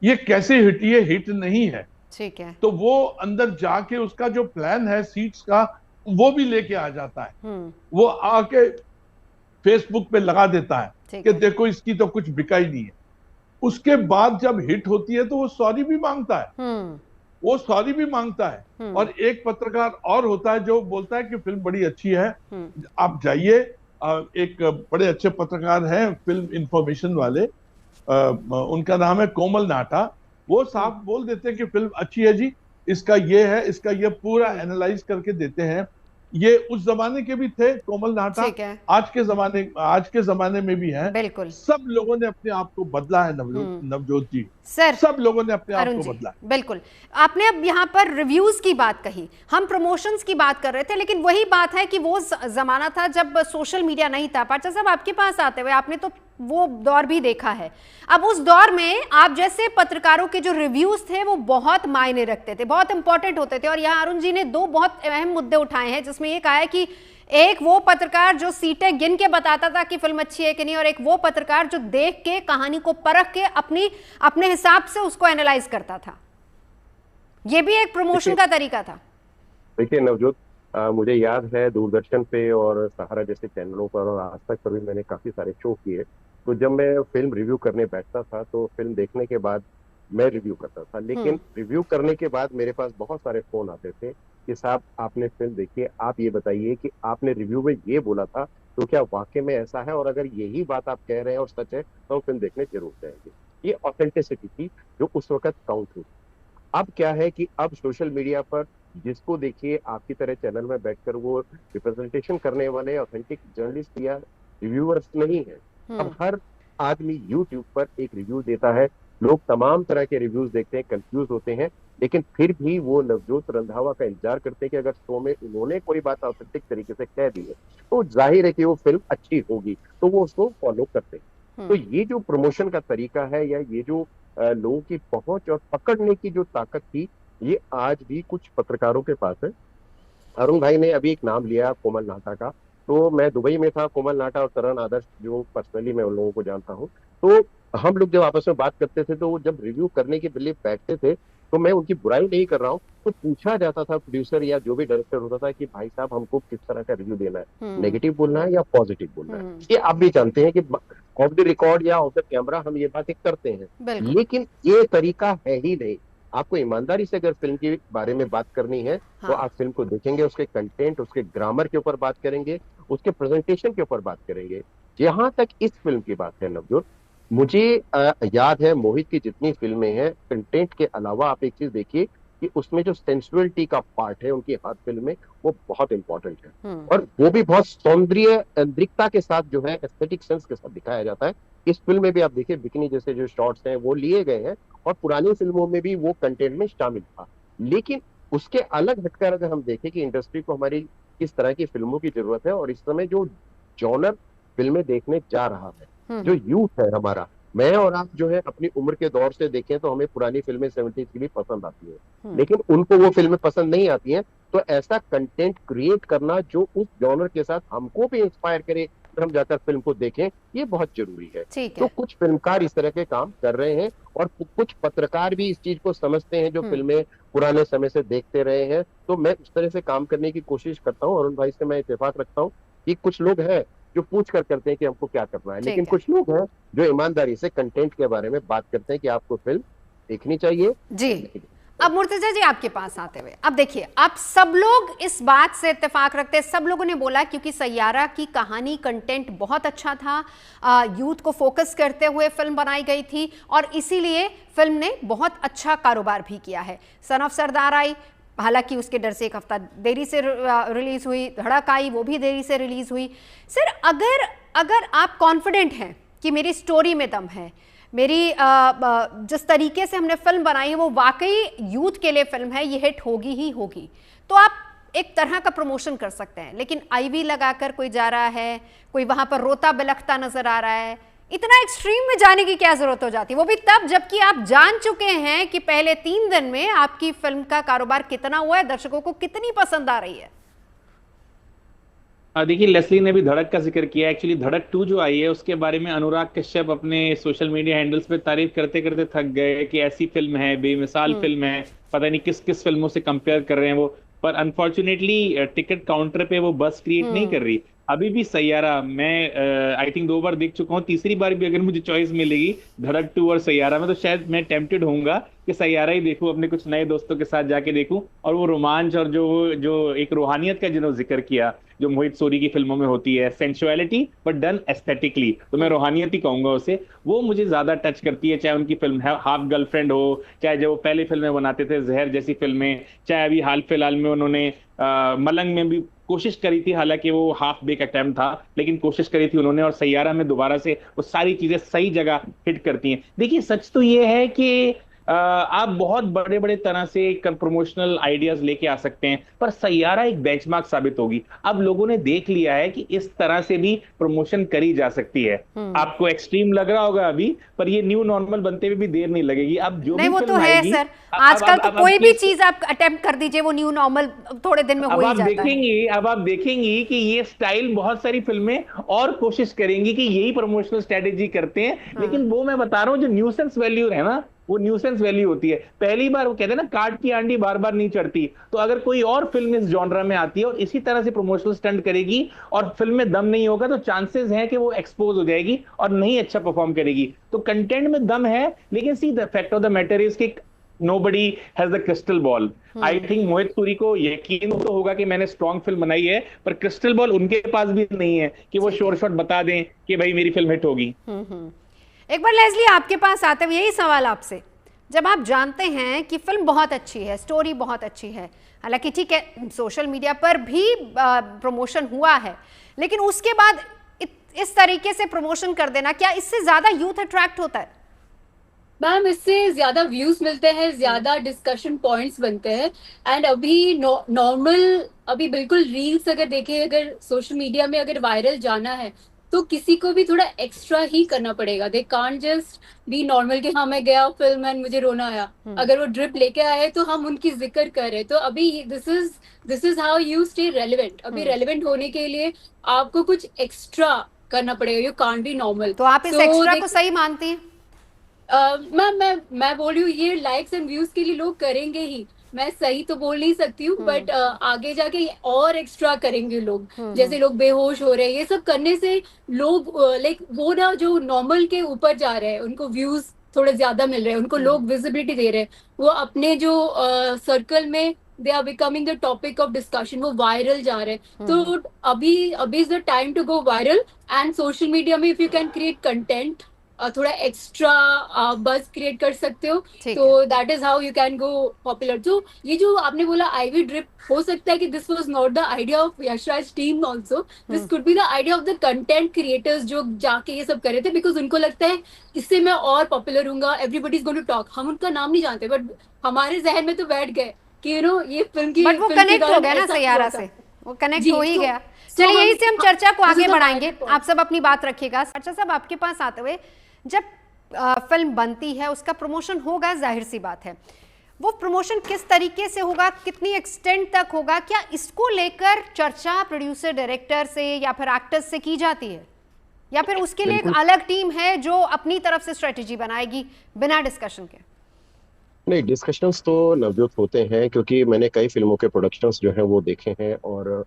ये कैसे हिट, ये हिट नहीं है. ठीक है. तो वो अंदर जाके उसका जो प्लान है सीट्स का, वो भी लेके आ जाता है. वो आके फेसबुक पे लगा देता है कि देखो इसकी तो कुछ बिका ही नहीं है. उसके बाद जब हिट होती है तो वो सॉरी भी मांगता है. और एक पत्रकार और होता है जो बोलता है कि फिल्म बड़ी अच्छी है. आप जाइए, एक बड़े अच्छे पत्रकार हैं फिल्म इंफॉर्मेशन वाले, उनका नाम है कोमल नाटा. वो साफ बोल देते हैं कि फिल्म अच्छी है जी, इसका ये है, इसका ये पूरा एनालाइज करके देते हैं. ये उस जमाने के भी थे कोमल नाटा, आज के जमाने में भी हैं. बिल्कुल. सब लोगों ने अपने आप को बदला है. नवजोत जी, सर, सब लोगों ने अपने आप को बदला. बिल्कुल. आपने अब यहाँ पर रिव्यूज की बात कही, हम प्रमोशंस की बात कर रहे थे, लेकिन वही बात है कि वो जमाना था जब सोशल मीडिया नहीं था. पाचा साहब, आपके पास आते हुए आपने तो वो दौर भी देखा है. अब उस दौर में आप जैसे पत्रकारों के जो रिव्यूज थे वो बहुत मायने रखते थे, बहुत इंपॉर्टेंट होते थे. और यहाँ अरुण जी ने 2 बहुत अहम मुद्दे उठाए हैं, जिसमें एक आया कि एक वो पत्रकार जो सीटें गिन के बताता था कि फिल्म अच्छी है कि नहीं, और एक वो पत्रकार जो देख के, कहानी को परख के अपने हिसाब से उसको एनालाइज करता था. ये भी एक प्रमोशन का तरीका था. देखिए नवजोत, मुझे याद है दूरदर्शन पे और सहारा जैसे चैनलों पर और आज तक पर भी मैंने काफी सारे शो किए. तो जब मैं फिल्म रिव्यू करने बैठता था तो फिल्म देखने के बाद मैं रिव्यू करता था. लेकिन रिव्यू करने के बाद मेरे पास बहुत सारे फोन आते थे कि साहब आपने फिल्म देखी है, आप ये बताइए कि आपने रिव्यू में ये बोला था, तो क्या वाकई में ऐसा है, और अगर यही बात आप कह रहे हैं और सच है तो हम फिल्म देखने जरूर जाएंगे. ये ऑथेंटिसिटी थी जो उस वक्त काउंट हुई. अब क्या है कि अब सोशल मीडिया पर जिसको देखिए, आपकी तरह चैनल में बैठकर वो रिप्रेजेंटेशन करने वाले ऑथेंटिक जर्नलिस्ट या रिव्यूअर्स नहीं है. अब हर आदमी यूट्यूब पर एक रिव्यू देता है लोग तमाम तरह के रिव्यूज देखते हैं, कंफ्यूज होते हैं, लेकिन फिर भी वो नवजोत रंधावा का इंतजार करते हैं कि अगर शो में उन्होंने कोई बात ऑथेंटिक तरीके से कह दी है तो जाहिर है कि वो फिल्म अच्छी होगी, तो वो उसको फॉलो करते हैं। तो ये जो प्रमोशन का तरीका है, या ये जो लोगों की पहुंच और पकड़ने की जो ताकत थी, ये आज भी कुछ पत्रकारों के पास है। अरुण भाई ने अभी एक नाम लिया कोमल नाहटा का, तो मैं दुबई में था, कोमल नाहटा और तरण आदर्श जो पर्सनली मैं उन लोगों को जानता हूँ, तो हम लोग जब आपस में बात करते थे तो वो जब रिव्यू करने के लिए बैठते थे तो मैं उनकी बुराई नहीं कर रहा हूँ, तो पूछा जाता था प्रोड्यूसर या जो भी डायरेक्टर होता था कि भाई साहब हमको किस तरह का रिव्यू देना है, नेगेटिव बोलना है या पॉजिटिव बोलना है। ये आप भी जानते हैं कि ऑफ द रिकॉर्ड या ऑफ द कैमरा हम ये बातें करते हैं, लेकिन ये तरीका है ही नहीं। आपको ईमानदारी से अगर फिल्म के बारे में बात करनी है तो आप फिल्म को देखेंगे, उसके कंटेंट, उसके ग्रामर के ऊपर बात करेंगे, उसके प्रेजेंटेशन के ऊपर बात करेंगे। जहां तक इस फिल्म की बात है नवजोत, मुझे याद है मोहित की जितनी फिल्में हैं, कंटेंट के अलावा आप एक चीज देखिए कि उसमें जो सेंसुअलिटी का पार्ट है उनकी हर फिल्म में, वो बहुत इंपॉर्टेंट है, और वो भी बहुत सौंदर्य दृक्ता के साथ जो है, एस्थेटिक सेंस के साथ दिखाया जाता है। इस फिल्म में भी आप देखिए बिकनी जैसे जो शॉट्स हैं वो लिए गए हैं, और पुरानी फिल्मों में भी वो कंटेंट में शामिल था। लेकिन उसके अलग हटकर अगर हम देखें कि इंडस्ट्री को हमारी किस तरह की फिल्मों की जरूरत है, और इस समय जो जॉनर फिल्में देखने जा रहा है, जो यूथ है हमारा, मैं और आप जो है अपनी उम्र के दौर से देखें तो हमें पुरानी फिल्में 70s की भी पसंद आती है, लेकिन उनको वो फिल्में पसंद नहीं आती हैं। तो ऐसा कंटेंट क्रिएट करना जो उस जॉनर के साथ हमको भी इंस्पायर करे, हम जाकर फिल्म को देखें, ये बहुत जरूरी है। तो कुछ फिल्मकार इस तरह के काम कर रहे हैं, और कुछ पत्रकार भी इस चीज को समझते हैं जो फिल्में पुराने समय से देखते रहे हैं। तो मैं उस तरह से काम करने की कोशिश करता हूँ। अरुण भाई से मैं इत्तेफाक रखता हूँ कि कुछ लोग हैं जो पूछ कर करते हैं कि हमको क्या करना है, लेकिन कुछ लोग हैं जो ईमानदारी से कंटेंट के बारे में बात करते हैं कि आपको फिल्म देखनी चाहिए जी। अब मुर्तजा जी आपके पास आते हुए, अब देखिए, आप सब लोग इस बात से इत्तेफाक रखते हैं, सब लोगों ने बोला क्योंकि सैयारा की कहानी, कंटेंट बहुत अच्छा था, यूथ को फोकस करते हुए फिल्म बनाई गई थी, और इसीलिए फिल्म ने बहुत अच्छा कारोबार भी किया है। सन ऑफ सरदार आई, हालांकि उसके डर से एक हफ्ता देरी से रिलीज हुई, धड़क आई, वो भी देरी से रिलीज हुई। सर, अगर आप कॉन्फिडेंट हैं कि मेरी स्टोरी में दम है, मेरी जिस तरीके से हमने फिल्म बनाई है वो वाकई यूथ के लिए फिल्म है, ये हिट होगी ही होगी, तो आप एक तरह का प्रमोशन कर सकते हैं। लेकिन आईवी लगाकर कोई जा रहा है, कोई वहां पर रोता बिलखता नजर आ रहा है, इतना एक्सट्रीम में जाने की क्या जरूरत हो जाती है, वो भी तब जबकि आप जान चुके हैं कि पहले 3 दिन में आपकी फिल्म का कारोबार कितना हुआ है, दर्शकों को कितनी पसंद आ रही है। देखिए, लेस्ली ने भी धड़क का जिक्र किया। एक्चुअली धड़क 2 जो आई है उसके बारे में अनुराग कश्यप अपने सोशल मीडिया हैंडल्स पे तारीफ करते करते थक गए कि ऐसी फिल्म है, बेमिसाल फिल्म है, पता नहीं किस किस फिल्मों से कंपेयर कर रहे हैं वो। पर अनफॉर्चुनेटली टिकट काउंटर पे वो बस क्रिएट नहीं कर रही। अभी भी सैयारा मैं आई थिंक 2 बार देख चुका हूँ, तीसरी बार भी अगर मुझे चॉइस मिलेगी धड़क 2 और सैयारा में, तो शायद मैं टेम्प्टेड होऊंगा कि सैयारा ही देखूं, अपने कुछ नए दोस्तों के साथ जाके देखूं। और वो रोमांच और जो एक रूहानियत का जिन्होंने जिक्र किया जो मोहित सूरी की फिल्मों में होती है, सेंसुअलिटी बट डन एस्थेटिकली, तो मैं रूहानियत ही कहूंगा उसे, वो मुझे ज्यादा टच करती है। चाहे उनकी फिल्म हाफ गर्लफ्रेंड हो, चाहे जो वो पहले फिल्में बनाते थे जहर जैसी फिल्में, चाहे अभी हाल फिलहाल में उन्होंने मलंग में भी कोशिश करी थी, हालांकि वो हाफ बेक अटेम्प्ट था, लेकिन कोशिश करी थी उन्होंने, और सैयारा में दोबारा से वो सारी चीजें सही जगह हिट करती हैं। देखिए, सच तो ये है कि आप बहुत बड़े बड़े तरह से प्रमोशनल आइडियाज लेके आ सकते हैं, पर सैयारा एक बेंचमार्क साबित होगी। अब लोगों ने देख लिया है कि इस तरह से भी प्रमोशन करी जा सकती है। आपको एक्सट्रीम लग रहा होगा अभी, पर ये न्यू नॉर्मल बनते हुए भी देर नहीं लगेगी। अब जो नहीं, वो तो है सर, आजकल तो कोई भी चीज आप अटेम्प्ट कर दीजिए, वो न्यू नॉर्मल थोड़े दिन में हो ही जाता है। अब आप देखेंगी कि ये स्टाइल बहुत सारी फिल्में और कोशिश करेंगी कि यही प्रमोशनल स्ट्रेटेजी करते हैं, लेकिन वो मैं बता रहा हूँ जो न्यूसेंस वैल्यू है ना, वो न्यूसेंस वैल्यू होती है। पहली बार वो कहते हैं ना, काट की आंडी बार बार नहीं चढ़ती, तो अगर कोई और फिल्म इस जॉनरा में आती है और इसी तरह से प्रमोशनल स्टंट करेगी और फिल्म में दम नहीं होगा, तो चांसेस हैं कि वो एक्सपोज हो जाएगी और नहीं अच्छा परफॉर्म करेगी। तो कंटेंट में दम है, लेकिन see the fact of the matter is कि nobody has the crystal ball. I think Mohit Suri को यकीन तो होगा कि मैंने स्ट्रॉन्ग फिल्म बनाई है, पर क्रिस्टल बॉल उनके पास भी नहीं है कि वो श्योर शॉट बता दें कि भाई मेरी फिल्म हिट होगी। एक बार लेस्ली आपके पास आते हुए यही सवाल आपसे, जब आप जानते हैं कि फिल्म बहुत अच्छी है, स्टोरी बहुत अच्छी है, हालांकि ठीक है सोशल मीडिया पर भी प्रमोशन हुआ है, लेकिन उसके बाद इस तरीके से प्रमोशन कर देना, क्या इससे ज्यादा यूथ अट्रैक्ट होता है? मैम इससे ज्यादा व्यूज मिलते हैं, ज्यादा डिस्कशन पॉइंट्स बनते हैं। एंड अभी नॉर्मल, अभी बिल्कुल रील्स अगर देखें, अगर सोशल मीडिया में अगर वायरल जाना है तो किसी को भी थोड़ा एक्स्ट्रा ही करना पड़ेगा। They can't just be normal कि हाँ मैं गया फिल्म एंड मुझे रोना आया। अगर वो ड्रिप लेके आए तो हम उनकी जिक्र कर रहे। तो अभी this is how you stay relevant. अभी रेलिवेंट होने के लिए आपको कुछ एक्स्ट्रा करना पड़ेगा, यू कांट बी नॉर्मल। तो आप इस एक्स्ट्रा को सही मानती हैं? मैं बोल रही हूँ ये लाइक्स एंड व्यूज के लिए लोग करेंगे ही, मैं सही तो बोल नहीं सकती हूँ, बट आगे जाके और एक्स्ट्रा करेंगे लोग। जैसे लोग बेहोश हो रहे हैं, ये सब करने से लोग लाइक वो ना जो नॉर्मल के ऊपर जा रहे हैं, उनको व्यूज थोड़े ज्यादा मिल रहे हैं, उनको लोग विजिबिलिटी दे रहे हैं, वो अपने जो सर्कल में they are becoming the topic of discussion, वो वायरल जा रहे हैं। तो अभी is the time to go viral. And social media में if you can create content, थोड़ा एक्स्ट्रा बज क्रिएट कर सकते हो, तो that is how you can go popular. तो ये जो आपने बोला आईवी ड्रिप, हो सकता है कि this was not the idea of Yashraj team also, this could be the idea of the content creators जो जाके ये सब कर रहे थे, बिकॉज उनको लगता है इससे मैं और पॉपुलर हूंगा, everybody is going to talk. हम उनका नाम नहीं जानते, बट हमारे जहन में तो बैठ गए कि यू नो ये फिल्म की, बट वो कनेक्ट हो गया ना सैयारा से, वो कनेक्ट हो ही गया। चलिए यही से हम चर्चा को आगे बढ़ाएंगे, आप सब अपनी बात रखिएगा। अच्छा साहब, आपके पास आते हुए, जब फिल्म बनती है उसका प्रमोशन होगा, जाहिर सी बात है, वो प्रमोशन किस तरीके से होगा, कितनी एक्सटेंट तक होगा, क्या इसको लेकर चर्चा प्रोड्यूसर डायरेक्टर से या फिर एक्टर्स से की जाती है, या फिर उसके लिए एक अलग टीम है जो अपनी तरफ से स्ट्रेटेजी बनाएगी बिना डिस्कशन के? नहीं, डिस्कशंस तो नवजोत होते हैं, क्योंकि मैंने कई फिल्मों के प्रोडक्शंस जो हैं वो देखे हैं। और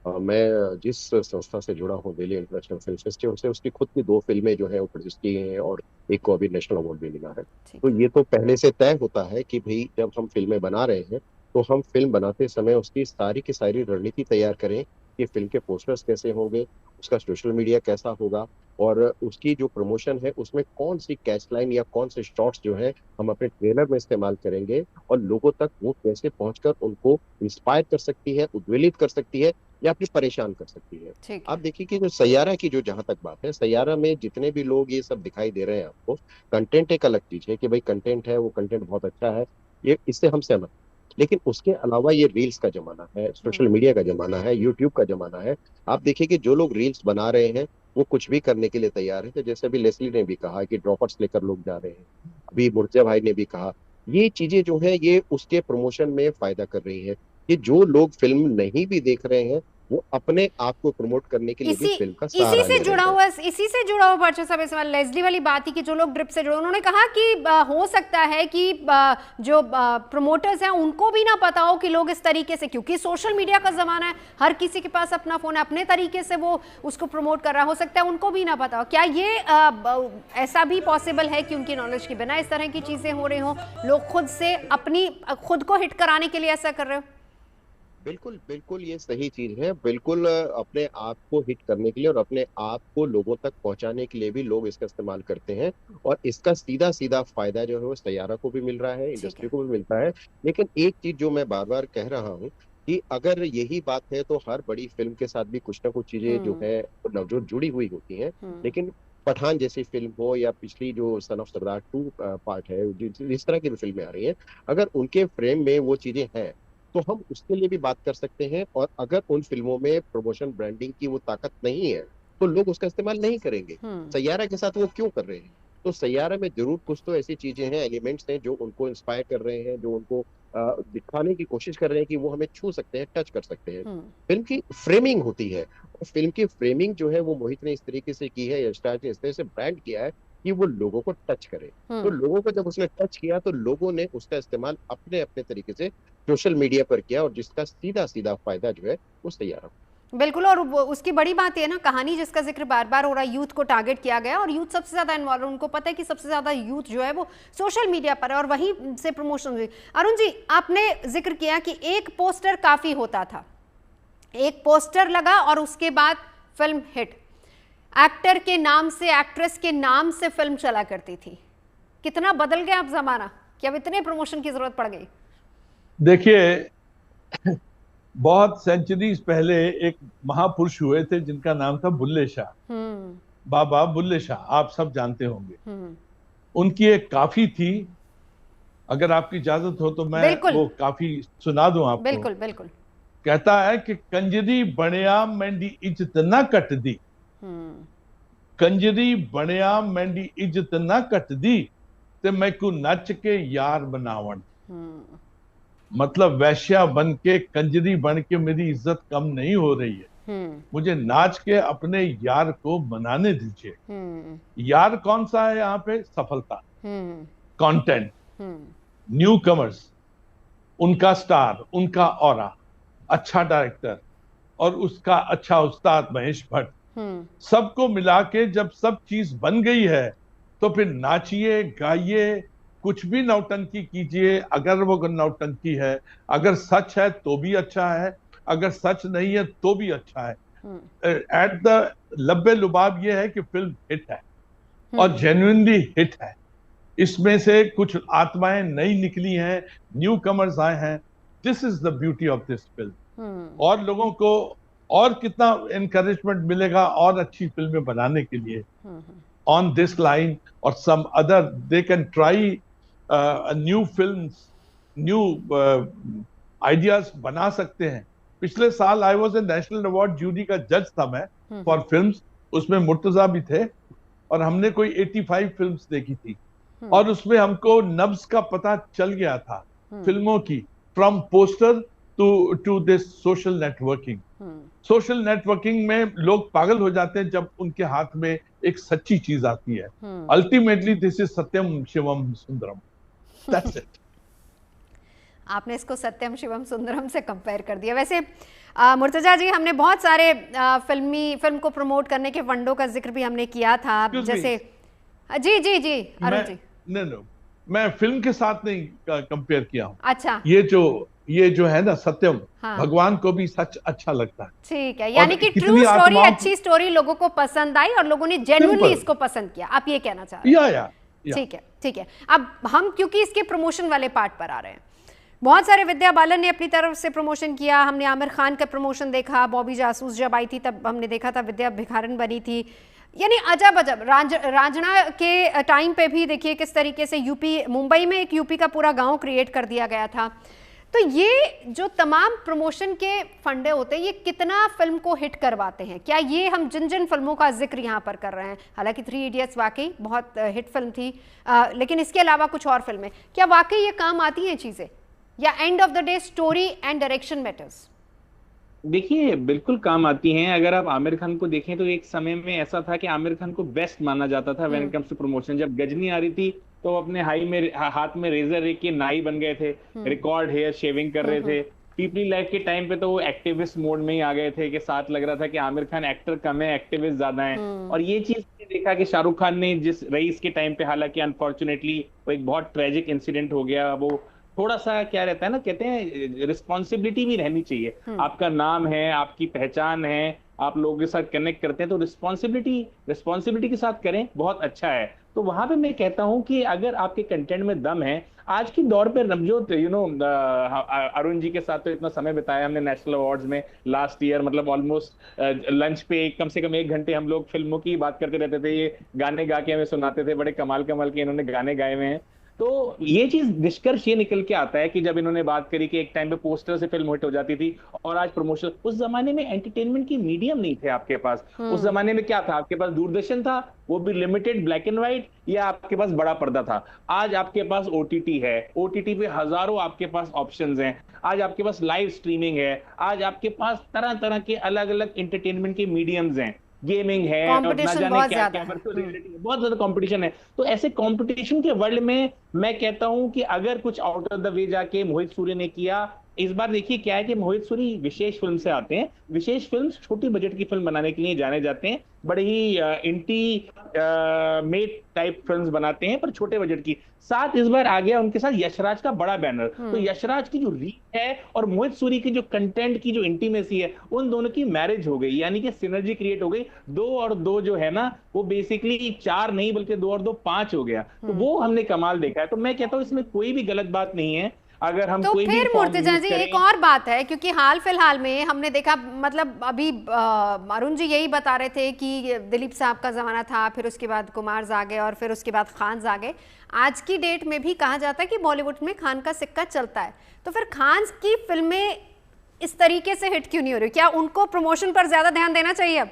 मैं जिस संस्था से जुड़ा हूँ, दिल्ली इंटरनेशनल फिल्म फेस्टिवल से, उसकी खुद की 2 फिल्में जो है वो प्रोड्यूस की हैं और एक को अभी नेशनल अवार्ड भी मिला है। तो ये तो पहले से तय होता है कि भाई जब हम फिल्में बना रहे हैं तो हम फिल्म बनाते समय उसकी सारी की सारी रणनीति तैयार करें कि फिल्म के पोस्टर्स कैसे होंगे, उसका सोशल मीडिया कैसा होगा, और उसकी जो प्रमोशन है उसमें कौन सी कैच लाइन या कौन से शॉट्स जो है हम अपने ट्रेलर में इस्तेमाल करेंगे, और लोगों तक वो कैसे पहुंचकर उनको इंस्पायर कर सकती है, उद्वेलित कर सकती है, या फिर परेशान कर सकती है। आप देखिए कि जो सैयारा की जो जहां तक बात है, सैयारा में जितने भी लोग ये सब दिखाई दे रहे हैं आपको, कंटेंट एक अलग चीज है कि भाई कंटेंट है, वो कंटेंट बहुत अच्छा है, ये इससे हम सहमत। लेकिन उसके अलावा ये रील्स का जमाना है, सोशल मीडिया का जमाना है, यूट्यूब का जमाना है। आप देखिए कि जो लोग रील्स बना रहे हैं वो कुछ भी करने के लिए तैयार है। तो जैसे अभी लेस्ली ने भी कहा कि ड्रॉपर्स लेकर लोग जा रहे हैं, अभी मुर्जा भाई ने भी कहा, ये चीजें जो है ये उसके प्रमोशन में फायदा कर रही है। कि जो लोग फिल्म नहीं भी देख रहे हैं वो अपने आप को प्रमोट करने के लिए भी फिल्म का सहारा ले रहे हैं। इसी से जुड़ा हुआ पर्चा साहब, इस लेस्ली वाली बात ही कि जो लोग ड्रिप से जुड़े, उन्होंने कहा कि हो सकता है कि जो प्रमोटर्स हैं उनको भी ना पता हो कि लोग इस तरीके से, क्योंकि सोशल मीडिया का जमाना है, हर किसी के पास अपना फोन है, अपने तरीके से वो उसको प्रमोट कर रहा, हो सकता है उनको भी ना पता हो। क्या ये ऐसा भी पॉसिबल है कि उनकी नॉलेज के बिना इस तरह की चीजें हो रही हो, लोग खुद से खुद को हिट कराने के लिए ऐसा कर रहे हो? बिल्कुल बिल्कुल, ये सही चीज है। बिल्कुल अपने आप को हिट करने के लिए और अपने आप को लोगों तक पहुंचाने के लिए भी लोग इसका इस्तेमाल करते हैं, और इसका सीधा सीधा फायदा जो है वो सैयारा को भी मिल रहा है, इंडस्ट्री को भी मिलता है। लेकिन एक चीज जो मैं बार बार कह रहा हूँ कि अगर यही बात है तो हर बड़ी फिल्म के साथ भी कुछ ना कुछ चीजें जो है नवजोत जुड़ी हुई होती हैं। लेकिन पठान जैसी फिल्म हो या पिछली जो सन ऑफ सरदार 2 पार्ट है, जिस तरह की भी फिल्में आ रही हैं, अगर उनके फ्रेम में वो चीजें हैं तो हम उसके लिए भी बात कर सकते हैं। और अगर उन फिल्मों में प्रमोशन ब्रांडिंग की वो ताकत नहीं है तो लोग उसका इस्तेमाल नहीं करेंगे। सैयारा के साथ वो क्यों कर रहे हैं? तो सैयारा में जरूर कुछ तो ऐसी चीजें हैं, एलिमेंट्स हैं जो उनको इंस्पायर कर रहे हैं, जो उनको दिखाने की कोशिश कर रहे हैं कि वो हमें छू सकते हैं, टच कर सकते हैं। फिल्म की फ्रेमिंग होती है, और फिल्म की फ्रेमिंग जो है वो मोहित ने इस तरीके से की है, यशराज ने इस तरह से ब्रांड किया है कि वो लोगों को टच करे। तो लोगों को जब उसने टच किया तो लोगों ने उसका इस्तेमाल अपने अपने तरीके से सोशल मीडिया पर किया, और जिसका सीधा सीधा फायदा जो है वो सैयारा। बिल्कुल, और उसकी बड़ी बात है ना, कहानी जिसका जिक्र बार बार हो रहा है, यूथ को टारगेट किया गया, और यूथ सबसे ज्यादा इन्वॉल्व है। उनको पता है कि सबसे ज्यादा यूथ जो है वो सोशल मीडिया पर है, और वहीं से प्रमोशन हुई। अरुण जी, आपने जिक्र किया कि एक पोस्टर काफी होता था, एक पोस्टर लगा और उसके बाद फिल्म हिट, एक्टर के नाम से, एक्ट्रेस के नाम से फिल्म चला करती थी। कितना बदल गया अब जमाना कि अब इतने प्रमोशन की जरूरत पड़ गई? देखिए, बहुत सेंचुरीज पहले एक महापुरुष हुए थे जिनका नाम था बुल्ले शाह, बाबा बुल्ले शाह, आप सब जानते होंगे। उनकी एक काफी थी, अगर आपकी इजाजत हो तो मैं वो काफी सुना दूं आपको। बिल्कुल बिल्कुल। कहता है कि कंजरी बनिया मैंडी इज्जत ना कट दी, कंजरी बनिया मैंडी इज्जत ना कट दी, ते मैं को नच के यार बनावन। मतलब वैश्या बन के, कंजरी बन के मेरी इज्जत कम नहीं हो रही है, मुझे नाच के अपने यार को मनाने दीजिए। यार कौन सा है यहाँ पे? सफलता, कंटेंट, न्यू कमर्स, उनका स्टार, उनका ऑरा, अच्छा डायरेक्टर और उसका अच्छा उस्ताद महेश भट्ट, सबको मिला के जब सब चीज बन गई है तो फिर नाचिए, गाइए, कुछ भी नौटंकी कीजिए। अगर वो नौटंकी है, अगर सच है तो भी अच्छा है, अगर सच नहीं है तो भी अच्छा है। एट द लब्बे लुबाब ये है कि फिल्म हिट है और जेन्युइनली हिट है। इसमें से कुछ आत्माएं नई निकली हैं, न्यू कमर्स आए हैं। This is the beauty of this film. और लोगों को और कितना एनकरेजमेंट मिलेगा और अच्छी फिल्में बनाने के लिए ऑन दिस लाइन और some other, they can try new films, new ideas बना सकते हैं। पिछले साल I was a national award jury का जज था मैं फॉर फिल्म्स, उसमें मुर्तजा भी थे और हमने कोई 85 फिल्म्स देखी थी और उसमें हमको नब्ज का पता चल गया था फिल्मों की, from poster to this social networking. Social networking में लोग पागल हो जाते हैं जब उनके हाथ में एक सच्ची चीज आती है। Ultimately this is Satyam Shivam Sundaram, that's it. आपने इसको सत्यम शिवम सुंदरम से कंपेयर कर दिया। वैसे मुर्तजा जी, हमने बहुत सारे फिल्म को प्रमोट करने के फंडों का जिक्र भी हमने किया था, जैसे जी जी जी अरुण जी। नहीं, मैं फिल्म के साथ नहीं कंपेयर किया हूँ। अच्छा, ये जो है ना सत्यम, हाँ। भगवान को भी सच अच्छा लगता है। ठीक है, यानी कि ट्रू स्टोरी, अच्छी स्टोरी लोगों को पसंद आई और लोगों ने जेन्युइनली इसको पसंद किया, आप ये कहना चाह रहे हैं? ठीक है, ठीक है। अब हम क्योंकि इसके प्रमोशन वाले पार्ट पर आ रहे हैं, बहुत सारे, विद्या बालन ने अपनी तरफ से प्रमोशन किया, हमने आमिर खान का प्रमोशन देखा, बॉबी जासूस जब आई थी तब हमने देखा था विद्या भिखारन बनी थी, यानी अजब अजब। रांझना के टाइम पे भी देखिए किस तरीके से यूपी, मुंबई में एक यूपी का पूरा गांव क्रिएट कर दिया गया था। तो ये जो तमाम प्रमोशन के फंडे होते हैं, ये कितना फिल्म को हिट करवाते हैं? क्या ये हम जिन जिन फिल्मों का जिक्र यहाँ पर कर रहे हैं, हालांकि 3 इडियट्स वाकई बहुत हिट फिल्म थी, लेकिन इसके अलावा कुछ और फिल्में, क्या वाकई ये काम आती हैं चीज़ें, या end of the day story and direction matters? देखिए, बिल्कुल काम आती हैं। अगर आप आमिर खान को देखें तो एक समय में ऐसा था कि आमिर खान को बेस्ट माना जाता था when it comes to promotion. जब गजनी आ रही थी तो अपने हाथ में रेजर लेके नाई बन गए थे, रिकॉर्ड हेयर शेविंग कर रहे थे। पीपली लाइफ के टाइम पे तो वो एक्टिविस्ट मोड में ही आ गए थे कि साथ लग रहा था कि आमिर खान एक्टर कम है, एक्टिविस्ट ज्यादा है। और ये चीज देखा कि शाहरुख खान ने जिस रईस के टाइम पे, हालांकि अनफॉर्चुनेटली वो एक बहुत ट्रेजिक इंसिडेंट हो गया, वो थोड़ा सा क्या रहता है ना, कहते हैं रिस्पॉन्सिबिलिटी भी रहनी चाहिए। आपका नाम है, आपकी पहचान है, आप लोगों के साथ कनेक्ट करते हैं, तो रिस्पॉन्सिबिलिटी के साथ करें, बहुत अच्छा है। तो वहां पे मैं कहता हूं कि अगर आपके कंटेंट में दम है, आज के दौर पे नवजोत, अरुण जी के साथ तो इतना समय बिताया हमने नेशनल अवार्ड्स में लास्ट ईयर, मतलब ऑलमोस्ट लंच पे कम से कम 1 घंटे हम लोग फिल्मों की बात करते रहते थे। ये गाने गा के हमें सुनाते थे, बड़े कमाल के इन्होंने गाने गाए हुए हैं। तो ये चीज, निष्कर्ष ये निकल के आता है कि जब इन्होंने बात करी कि एक टाइम पे पोस्टर से फिल्म हिट हो जाती थी और आज प्रमोशन, उस जमाने में एंटरटेनमेंट की मीडियम नहीं थे आपके पास। उस जमाने में क्या था, आपके पास दूरदर्शन था, वो भी लिमिटेड ब्लैक एंड व्हाइट, या आपके पास बड़ा पर्दा था। आज आपके पास ओटीटी है, ओटीटी पे हजारों आपके पास ऑप्शंस हैं। आज आपके पास लाइव स्ट्रीमिंग है, आज आपके पास तरह तरह के अलग अलग एंटरटेनमेंट के मीडियम्स हैं, गेमिंग है, और ना जाने क्या क्या, बहुत ज्यादा कंपटीशन है। तो ऐसे कंपटीशन के वर्ल्ड में मैं कहता हूं कि अगर कुछ आउट ऑफ द वे जाके मोहित सूरी ने किया, इस बार देखिए क्या है कि मोहित सूरी विशेष फिल्म से आते हैं। विशेष फिल्म छोटी बजट की फिल्म बनाने के लिए जाने जाते हैं, बड़े ही इंटीमेट टाइप फिल्म्स बनाते हैं, पर छोटे बजट की। साथ इस बार आ गया उनके साथ यशराज का बड़ा बैनर। तो यशराज की जो रीच है और मोहित सूरी की जो कंटेंट की जो इंटीमेसी है, उन दोनों की मैरिज हो गई, यानी कि सिनर्जी क्रिएट हो गई। 2 और 2 जो है ना, वो बेसिकली 4 नहीं बल्कि 2 और 2 5 हो गया। तो वो हमने कमाल देखा है। तो मैं कहता हूँ इसमें कोई भी गलत बात नहीं है। अगर हम तो कोई भी फिर फॉर्म मुर्तजा यूज जी करें। एक और बात है, क्योंकि हाल फिलहाल में हमने देखा, मतलब अभी अरुण जी यही बता रहे थे कि दिलीप साहब का जमाना था, फिर उसके बाद कुमार आ गए और फिर उसके बाद खान आ गए। आज की डेट में भी कहा जाता है कि बॉलीवुड में खान का सिक्का चलता है, तो फिर खान की फिल्में इस तरीके से हिट क्यों नहीं हो रही? क्या उनको प्रमोशन पर ज्यादा ध्यान देना चाहिए अब?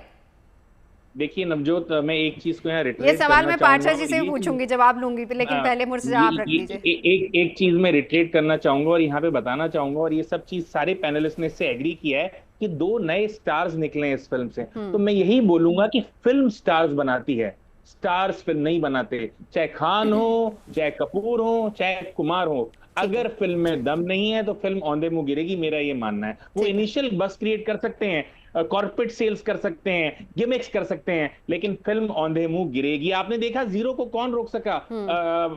देखिए नवजोत, मैं एक चीज को यहाँ ये रिटरेट सवाल करना मैं चाहूंगा, पाठशाह जी और से भी ये चीज पूछूंगी, जवाब लूंगी, लेकिन पहले मुर्तजा आप रख लीजिए। एक चीज मैं रिटरेट करना चाहूंगा और यहाँ पे बताना चाहूंगा, और ये सब चीज सारे पैनलिस्ट ने इससे एग्री किया है कि दो नए स्टार्स निकले हैं इस फिल्म से। तो मैं यही बोलूंगा कि फिल्म स्टार्स बनाती है, स्टार्स फिल्म नहीं बनाते। चाहे खान हो, चाहे कपूर हो, चाहे कुमार हो, अगर फिल्म में दम नहीं है तो फिल्म औंधे मुंह गिरेगी, मेरा ये मानना है। वो इनिशियल बस क्रिएट कर सकते हैं, कॉर्पोरेट सेल्स कर सकते हैं, गिमिक्स कर सकते हैं, लेकिन फिल्म औंधे मुंह गिरेगी। आपने देखा जीरो को कौन रोक सका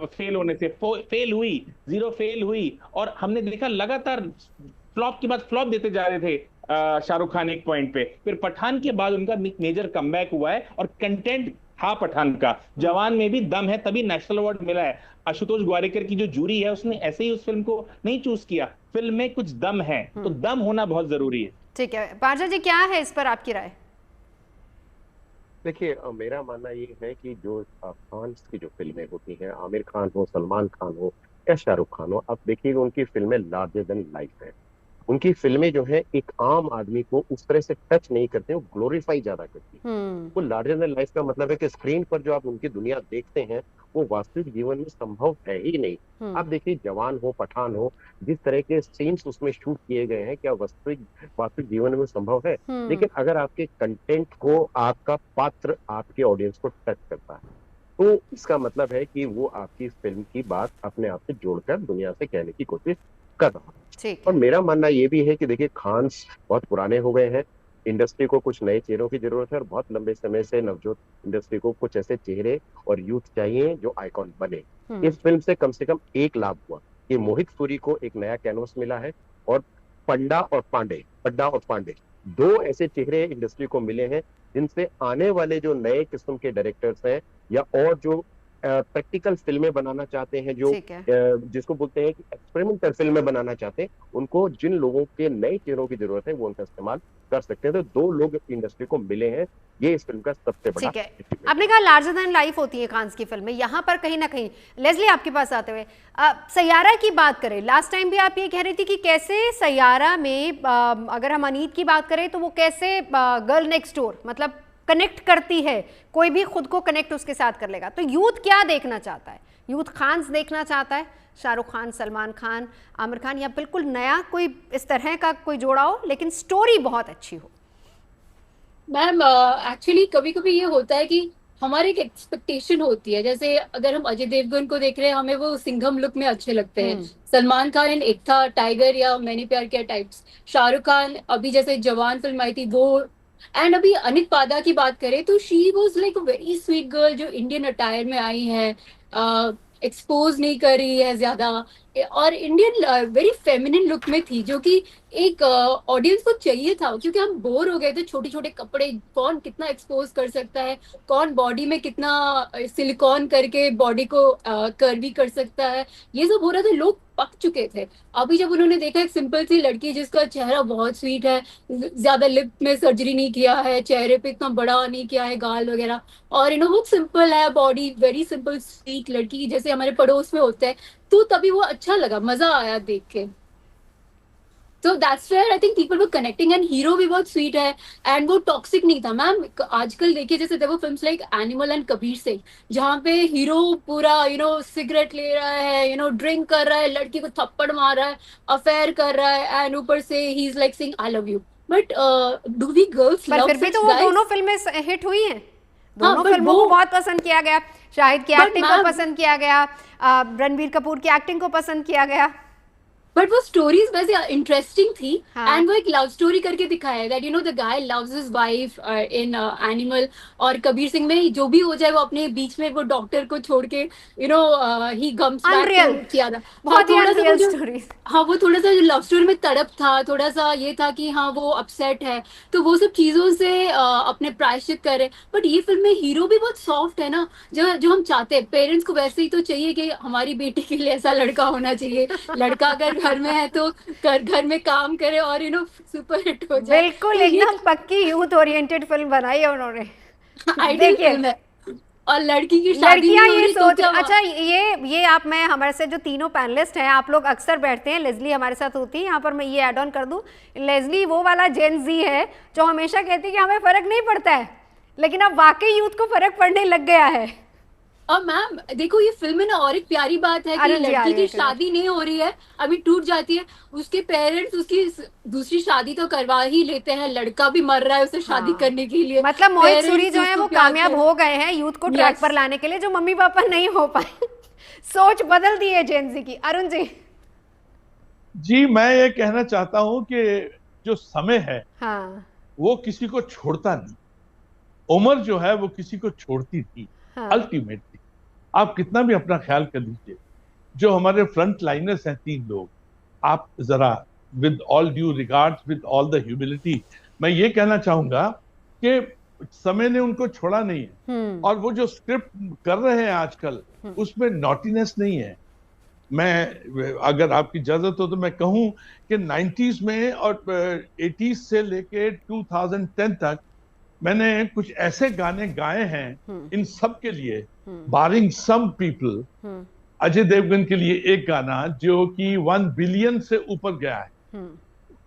फेल होने से? फेल हुई, जीरो फेल हुई, और हमने देखा लगातार फ्लॉप के बाद फ्लॉप देते जा रहे थे शाहरुख खान एक पॉइंट पे। फिर पठान के बाद उनका मेजर कमबैक हुआ है, और कंटेंट था पठान का। जवान में भी दम है, तभी नेशनल अवार्ड मिला है। आशुतोष ग्वारिकर की जो जूरी है उसने ऐसे ही उस फिल्म को नहीं चूज किया, फिल्म में कुछ दम है, तो दम होना बहुत जरूरी है। ठीक है, पाठशाह जी क्या है इस पर आपकी राय? देखिए, मेरा मानना ये है कि जो खान की जो फिल्में होती हैं, आमिर खान हो, सलमान खान हो या शाहरुख खान हो, आप देखिएगा उनकी फिल्में लार्जर देन लाइफ है। उनकी फिल्में जो है एक आम आदमी को उस तरह से टच नहीं करते, वो ग्लोरीफाई ज्यादा करती है। वो लार्जर देन लाइफ का मतलब है कि स्क्रीन पर जो आप उनकी दुनिया देखते हैं वो वास्तविक जीवन में संभव है ही नहीं। आप देखिए, जवान हो, पठान हो, जिस तरह के सीन्स उसमें शूट किए गए हैं, क्या वास्तविक जीवन में संभव है? लेकिन अगर आपके कंटेंट को, आपका पात्र आपके ऑडियंस को टच करता है, तो इसका मतलब है कि वो आपकी फिल्म की बात अपने आप से जोड़कर दुनिया से कहने की कोशिश कर रहा है। और मेरा मानना ये भी है कि देखिए, खान बहुत पुराने हो गए हैं, इंडस्ट्री को कुछ नए चेहरों की जरूरत है, और बहुत लंबे समय से नवजोत इंडस्ट्री को कुछ ऐसे चेहरे और यूथ चाहिए जो आइकॉन बने। इस फिल्म से कम एक लाभ हुआ कि मोहित सूरी को एक नया कैनवस मिला है, और पड्डा और पांडे दो ऐसे चेहरे इंडस्ट्री को मिले हैं जिनसे आने वाले जो नए किस्म के डायरेक्टर्स हैं, या और जो प्रैक्टिकल फिल्में बनाना चाहते हैं, जो जिसको बोलते हैं कि एक्सपेरिमेंटल फिल्में बनाना चाहते हैं, उनको जिन लोगों के नए चेहरों की जरूरत है वो उनका इस्तेमाल कर सकते हैं। तो दो लोग इंडस्ट्री को मिले हैं, ये इस फिल्म का सबसे बड़ा। ठीक है, आपने कहा लार्जर देन लाइफ होती है खान की फिल्में, यहाँ पर कहीं ना कहीं लेस्ली आपके पास आते हुए सैयारा की बात करें, लास्ट टाइम भी आप ये कह रही थी कि कैसे सैयारा में अगर हम अनीत की बात करें तो वो कैसे गर्ल नेक्स्ट डोर मतलब कनेक्ट करती है, कोई भी खुद को कनेक्ट उसके साथ कर लेगा। तो यूथ क्या देखना चाहता है? यूथ खान देखना चाहता है, शाहरुख खान, सलमान खान, आमिर खान, या बिल्कुल नया कोई इस तरह का कोई जोड़ा हो लेकिन स्टोरी बहुत अच्छी हो? मैम एक्चुअली कभी कभी ये होता है कि हमारी एक एक्सपेक्टेशन होती है, जैसे अगर हम अजय देवगन को देख रहे हैं, हमें वो सिंघम लुक में अच्छे लगते हैं। सलमान खान इन एक था टाइगर या मैंने प्यार किया टाइप्स। शाहरुख खान अभी जैसे जवान फिल्म आई थी वो, एंड अभी अनिक पादा की बात करें तो she was like a very sweet girl जो इंडियन अटायर में आई है, एक्सपोज नहीं कर रही है ज्यादा, और इंडियन वेरी फेमिनिन लुक में थी, जो कि एक ऑडियंस को चाहिए था, क्योंकि हम बोर हो गए थे। छोटे छोटे कपड़े, कौन कितना एक्सपोज कर सकता है, कौन बॉडी में कितना सिलिकॉन करके बॉडी को कर्वी कर सकता है, ये सब हो रहा था, लोग पक चुके थे। अभी जब उन्होंने देखा एक सिंपल सी लड़की जिसका चेहरा बहुत स्वीट है, ज्यादा लिप में सर्जरी नहीं किया है, चेहरे पे इतना बड़ा नहीं किया है गाल वगैरह, और बहुत सिंपल है बॉडी, वेरी सिंपल स्वीट लड़की जैसे हमारे पड़ोस में होते हैं, तो तभी वो अच्छा लगा, मजा आया देख के। तो that's where I think people were connecting, and hero भी बहुत स्वीट है, एंड वो टॉक्सिक नहीं था मैम। आजकल देखिए जैसे देखो films like animal and Kabir Singh, जहाँ पे हीरो पूरा सिगरेट ले रहा है, ड्रिंक कर रहा है, लड़की को थप्पड़ मार रहा है, अफेयर कर रहा है, एंड ऊपर से ही is like saying I love you, but do we girls love? फिर भी तो वो दोनों फिल्में हिट हुई हैं, दोनों फिल्मों को बहुत पसंद किया गया, शाहिद की एक्टिंग को पसंद किया गया, रणबीर कपूर की एक्टिंग को पसंद किया गया, बट वो स्टोरीज वैसे इंटरेस्टिंग थी, एंड वो एक लव स्टोरी करके दिखाया that the guy loves his wife in animal, और कबीर सिंह में जो भी हो जाए वो अपने बीच में वो डॉक्टर को छोड़ के ही कम्स बैक किया था। बहुत ही अनरियल स्टोरी। हाँ, वो थोड़ा सा लव स्टोरी में तड़प था, थोड़ा सा ये था कि हाँ वो अपसेट है, तो वो सब चीजों से अपने प्रायश्चित करे। बट ये फिल्म में हीरो भी बहुत सॉफ्ट है ना, जो हम चाहते हैं। पेरेंट्स को वैसे ही तो चाहिए कि हमारी बेटी के लिए ऐसा लड़का होना चाहिए, लड़का अगर घर में है तो घर में काम करे और सुपर हिट हो जाए। बिल्कुल, तो ये एकदम पक्की यूथ ओरिएंटेड फिल्म बनाई है उन्होंने। आइडियल देखिए, फिल्म है। और लड़की की शादी लड़कियां नहीं हो ये रही तो सोच, क्या अच्छा ये आप, मैं, हमारे से जो तीनों पैनलिस्ट हैं, आप लोग अक्सर बैठते हैं, लेज़ली हमारे साथ होती है यहाँ पर, मैं ये ऐड ऑन कर दूं, लेज़ली वो वाला जेन जी है जो हमेशा कहती है कि हमें फर्क नहीं पड़ता है, लेकिन अब वाकई यूथ को फर्क पड़ने लग गया है। और मैम देखो, ये फिल्म में ना और एक प्यारी बात है कि अरुण जी आ लड़की रही है की शादी नहीं हो रही है, अभी टूट जाती है, उसके पेरेंट्स उसकी दूसरी शादी तो करवा ही लेते हैं, लड़का भी मर रहा है उसे शादी हाँ। करने के लिए। मतलब मोहित Parents सूरी जो है उसको वो प्यार कामयाब करते हो गए हैं यूथ को ट्रैक Yes. पर लाने के लिए, जो मम्मी पापा नहीं हो पाए। सोच बदल दी है जेन जी की। अरुण जी। जी, मैं ये कहना चाहता हूं कि जो समय है हाँ वो किसी को छोड़ता नहीं, उम्र जो है वो किसी को छोड़ती नहीं। हाँ। अल्टीमेटली आप कितना भी अपना ख्याल कर लीजिए, जो हमारे फ्रंट लाइनर्स हैं 3 लोग, आप जरा with all due regards, with all the humility, मैं ये कहना चाहूंगा कि समय ने उनको छोड़ा नहीं है। और वो जो स्क्रिप्ट कर रहे हैं आजकल, उसमें नॉटीनेस नहीं है। मैं, अगर आपकी इजाजत हो तो मैं कहूं कि 90s में और 80s से लेके 2010 तक मैंने कुछ ऐसे गाने गाए हैं इन सब के लिए, बारिंग सम पीपल, अजय देवगन के लिए एक गाना जो कि 1 बिलियन से ऊपर गया है,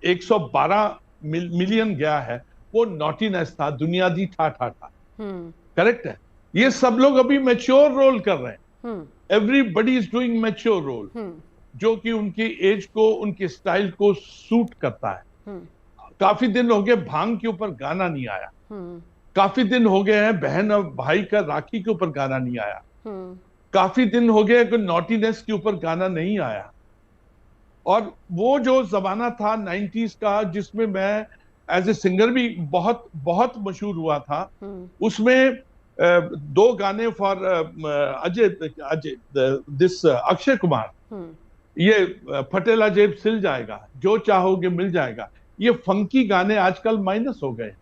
112 मिलियन गया है, वो नॉटीनेस था, दुनियादी ठाठा था। करेक्ट है। ये सब लोग अभी मैच्योर रोल कर रहे हैं, everybody is doing mature role, जो कि उनकी एज को, उनके स्टाइल को सूट करता है। काफी दिन हो गए भांग के ऊपर गाना नहीं आया, काफी दिन हो गए हैं बहन और भाई का राखी के ऊपर गाना नहीं आया, काफी दिन हो गए कि नॉटीनेस के ऊपर गाना नहीं आया। और वो जो जमाना था 90s का, जिसमें मैं एज ए सिंगर भी बहुत बहुत मशहूर हुआ था, उसमें 2 गाने फॉर अजय दिस अक्षय कुमार, ये फटेला जेब सिल जाएगा, जो चाहोगे मिल जाएगा, ये फंकी गाने आजकल माइनस हो गए,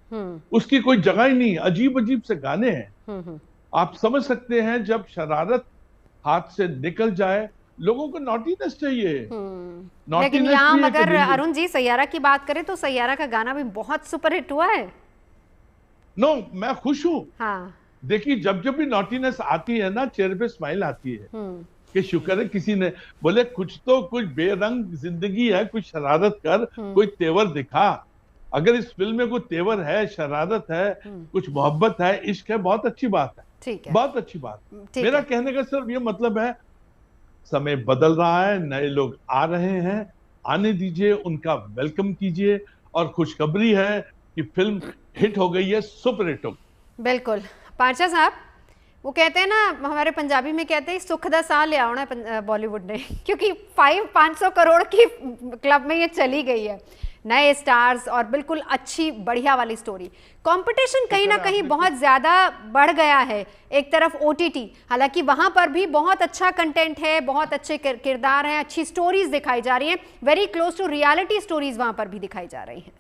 उसकी कोई जगह ही नहीं, अजीब अजीब से गाने हैं। आप समझ सकते हैं, जब शरारत हाथ से निकल जाए, लोगों को नॉटीनेस चाहिए। लेकिन यहाँ अगर अरुण जी सैयारा की बात करें तो सैयारा का गाना भी बहुत सुपरहिट हुआ है। नो, मैं खुश हूँ। हाँ। देखिए, जब जब भी नॉटीनेस आती है ना, चेहरे पे स्माइल आती है कि शुक्र है किसी ने बोले कुछ तो, कुछ बेरंग जिंदगी है, कुछ शरारत कर, कोई तेवर दिखा। अगर इस फिल्म में कोई तेवर है, शरारत है, कुछ मोहब्बत है, इश्क है, बहुत अच्छी बात है। ठीक है, बहुत अच्छी बात। मेरा कहने का सिर्फ ये मतलब है, समय बदल रहा है, नए लोग आ रहे हैं, आने दीजिए, उनका वेलकम कीजिए। और खुशखबरी है कि फिल्म हिट हो गई है, सुपर हिट हो गई। बिल्कुल। पांचा साहब, वो कहते हैं ना, हमारे पंजाबी में कहते हैं सुख दा साह ले आना है बॉलीवुड ने, क्योंकि 500 करोड़ की क्लब में ये चली गई है, नए स्टार्स और बिल्कुल अच्छी बढ़िया वाली स्टोरी। कंपटीशन कहीं ना कहीं बहुत ज्यादा बढ़ गया है। एक तरफ ओटीटी, हालांकि वहां पर भी बहुत अच्छा कंटेंट है, बहुत अच्छे किरदार हैं, अच्छी स्टोरीज दिखाई जा रही हैं, very close to reality stories वहां पर भी दिखाई जा रही हैं।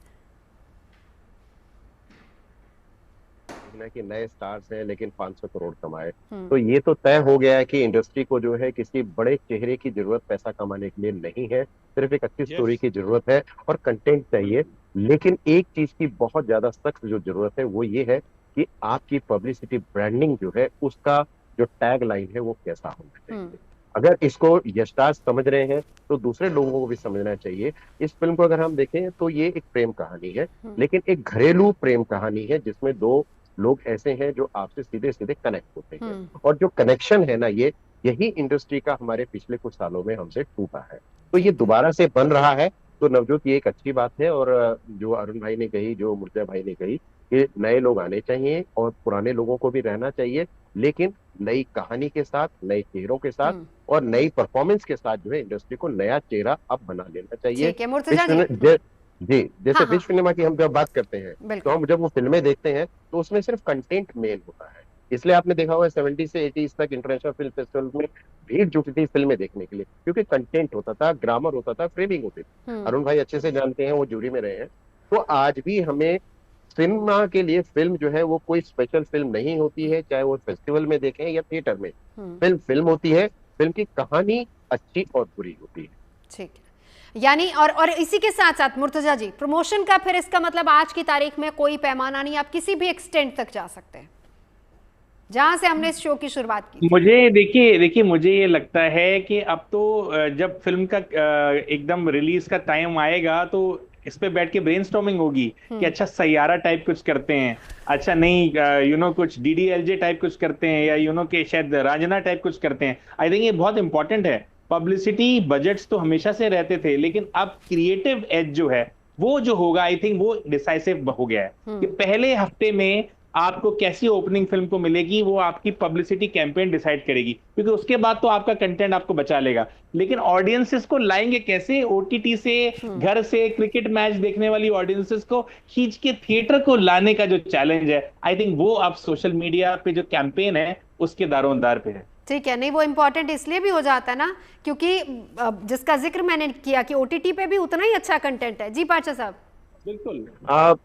कि नए स्टार्स हैं लेकिन 500 करोड़ कमाए, तो ये तो तय हो गया है कि इंडस्ट्री को जो है किसी बड़े चेहरे की जरूरत पैसा कमाने के लिए नहीं है, सिर्फ एक अच्छी स्टोरी की जरूरत है और कंटेंट चाहिए। लेकिन एक चीज की बहुत ज्यादा सख्त जो जरूरत है वो ये है कि आपकी पब्लिसिटी, ब्रांडिंग जो है, उसका जो टैग लाइन है वो कैसा होना चाहिए। अगर इसको यशराज समझ रहे हैं तो दूसरे लोगों को भी समझना चाहिए। इस फिल्म को अगर हम देखें तो ये एक प्रेम कहानी है, लेकिन एक घरेलू प्रेम कहानी है, जिसमें 2 लोग ऐसे हैं जो आपसे सीधे सीधे कनेक्ट होते हैं। और जो कनेक्शन है ना, यही इंडस्ट्री का हमारे पिछले कुछ सालों में हमसे टूटा है, तो ये दोबारा से बन रहा है। तो नवजोत, ये एक अच्छी बात है। और जो अरुण भाई ने कही, जो मुर्जा भाई ने कही, कि नए लोग आने चाहिए और पुराने लोगों को भी रहना चाहिए, लेकिन नई कहानी के साथ, नए चेहरों के साथ और नई परफॉर्मेंस के साथ जो है इंडस्ट्री को नया चेहरा अब बना लेना चाहिए। जी, जैसे विश्व सिनेमा की हम जब बात करते हैं तो हम जब वो फिल्में देखते हैं तो उसमें सिर्फ कंटेंट मेन होता है। इसलिए आपने देखा होगा 70 से 80 तक इंटरनेशनल फिल्म फेस्टिवल में भीड़ जुटी थी फिल्में देखने के लिए, क्योंकि कंटेंट होता था, ग्रामर होता था, फ्रेमिंग होती थी। अरुण भाई अच्छे से जानते हैं, वो जूरी में रहे हैं। तो आज भी हमें सिनेमा के लिए फिल्म जो है वो कोई स्पेशल फिल्म नहीं होती है, चाहे वो फेस्टिवल में देखें या थिएटर में। फिल्म होती है, फिल्म की कहानी अच्छी और बुरी होती है। ठीक है। यानी और इसी के साथ साथ मुर्तजा जी, प्रमोशन का फिर इसका मतलब आज की तारीख में कोई पैमाना नहीं, आप किसी भी एक्सटेंट तक जा सकते हैं, जहां से हमने इस शो की शुरुआत की। मुझे देखिए मुझे ये लगता है कि अब तो जब फिल्म का एकदम रिलीज का टाइम आएगा तो इस पे बैठ के ब्रेनस्टॉर्मिंग होगी कि अच्छा सैयारा टाइप कुछ करते हैं, अच्छा नहीं कुछ DDLJ टाइप कुछ करते हैं, या के शायद रांझना टाइप कुछ करते हैं। आई थिंक ये बहुत इंपॉर्टेंट है। पब्लिसिटी बजट्स तो हमेशा से रहते थे, लेकिन अब क्रिएटिव एज जो है वो जो होगा, आई थिंक वो डिसाइसिव हो गया है कि पहले हफ्ते में आपको कैसी ओपनिंग फिल्म को मिलेगी वो आपकी पब्लिसिटी कैंपेन डिसाइड करेगी, क्योंकि उसके बाद तो आपका कंटेंट आपको बचा लेगा। लेकिन ऑडियंसेस को लाएंगे कैसे? OTT से, घर से क्रिकेट मैच देखने वाली ऑडियंसेस को खींच के थिएटर को लाने का जो चैलेंज है, आई थिंक वो अब सोशल मीडिया पे जो कैंपेन है उसके दारोमदार पे है। ठीक है, नहीं वो इम्पोर्टेंट इसलिए भी हो जाता है ना क्योंकि जिसका जिक्र मैंने किया कि OTT पे भी उतना ही अच्छा कंटेंट है। जी पाचा साहब। बिल्कुल। आप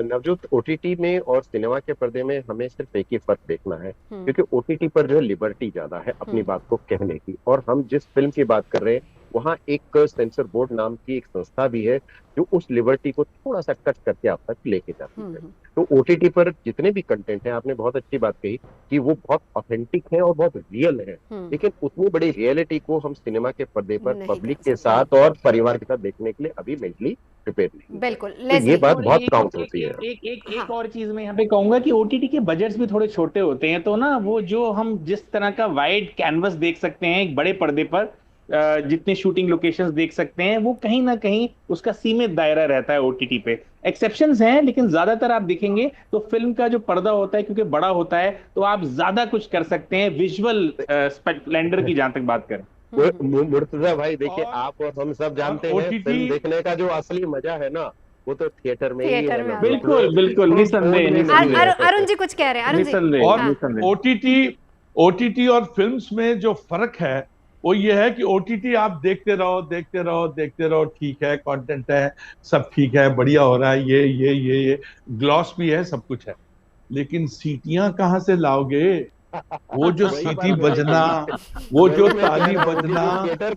नवजोत, OTT में और सिनेमा के पर्दे में हमें सिर्फ एक ही फर्क देखना है, क्योंकि OTT पर जो है लिबर्टी ज्यादा है अपनी बात को कहने की, और हम जिस फिल्म की बात कर रहे हैं वहाँ एक सेंसर बोर्ड नाम की एक संस्था भी है जो उस लिबर्टी को थोड़ा सा टच करके आप तक लेके जाती है। तो OTT पर जितने भी कंटेंट हैं, आपने बहुत अच्छी बात कही कि वो बहुत ऑथेंटिक है और बहुत रियल है, लेकिन उतनी बड़ी रियलिटी को हम सिनेमा के पर्दे पर पब्लिक के साथ और परिवार के साथ देखने के लिए अभी मेंटली प्रिपेयर नहीं। बिल्कुल, तो ये बात बहुत काउंट होती है। एक और चीज मैं यहाँ पे कहूंगा कि OTT के बजट्स भी थोड़े छोटे होते हैं, तो ना वो जो हम जिस तरह का वाइड कैनवस देख सकते हैं एक बड़े पर्दे पर, जितने शूटिंग लोकेशंस देख सकते हैं, वो कहीं ना कहीं उसका सीमित दायरा रहता है OTT पे। एक्सेप्शंस हैं, लेकिन ज्यादातर आप देखेंगे तो फिल्म का जो पर्दा होता है क्योंकि बड़ा होता है तो आप ज्यादा कुछ कर सकते हैं विजुअल स्प्लेंडर की जहां तक बात करें। मुर्तजा भाई देखिए, आप और हम सब जानते हैं फिल्म देखने का जो असली मजा है ना वो तो थिएटर में ही है। बिल्कुल बिल्कुल, निसंदेह। अरुण जी कुछ कह रहे हैं, अरुण जी। और OTT और फिल्म्स में जो फर्क है वो ये है कि OTT आप देखते रहो, ठीक है, कंटेंट है, सब ठीक है, बढ़िया हो रहा है, ये ग्लॉस भी है, सब कुछ है, लेकिन सीटियां कहाँ से लाओगे? वो जो सीटी बजना, वो जो ताली बजना,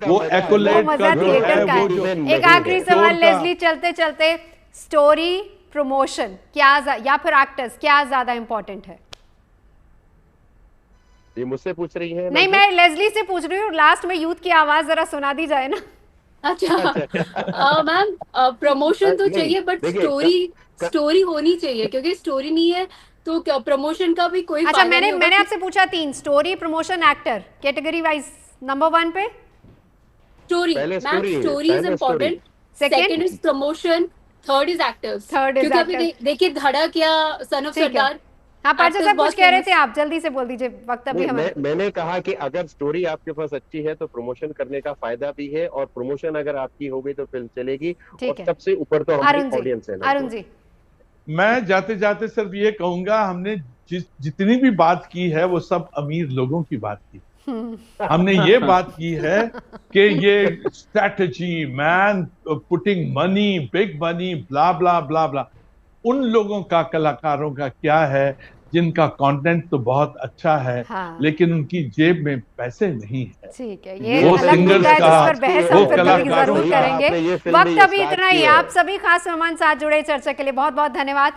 वो एक्कोलेट का जो है, वो जो। एक आखिरी सवाल लेस्ली, चलते चलते, स्टोरी, प्रमोशन क्या या फिर एक्टर्स क्या ज्यादा इंपॉर्टेंट है? ये मुझसे पूछ रही है? नहीं, मैं लेस्ली से पूछ रही हूँ। लास्ट में यूथ की आवाज जरा सुना दी जाए ना। अच्छा मैम, प्रमोशन तो चाहिए बट स्टोरी होनी चाहिए, क्योंकि स्टोरी नहीं है तो क्या प्रमोशन का भी कोई। अच्छा, मैंने आपसे पूछा 3, story, promotion, actor, category wise number 1 पे story. Story is important, second is promotion, third is actors. क्योंकि अभी देखिए धड़क या सन ऑफ सरदार। हाँ पाचा साहब कुछ कह रहे थे आप, जल्दी से बोल दीजिए, वक्त अभी हमारे। मैंने कहा कि अगर स्टोरी आपके पास अच्छी है तो प्रमोशन करने का फायदा भी है, और प्रमोशन अगर आपकी हो गई तो फिल्म चलेगी, और सबसे ऊपर तो हमारी ऑडियंस है। अरुण जी, मैं जाते जाते सिर्फ ये कहूंगा, हमने जितनी भी बात की है वो सब अमीर लोगों की बात की। हमने ये बात की है कि ये strategy, man putting money, big money, blah blah blah blah, उन लोगों का, कलाकारों का क्या है जिनका कंटेंट तो बहुत अच्छा है, हाँ। लेकिन उनकी जेब में पैसे नहीं है। ठीक है, ये वो अलग मुद्दा है जिस पर बहस हम फिर कभी कलाकारों जरूर करेंगे। वक्त अभी इतना ही। आप सभी खास मेहमान साथ जुड़े चर्चा के लिए बहुत बहुत धन्यवाद।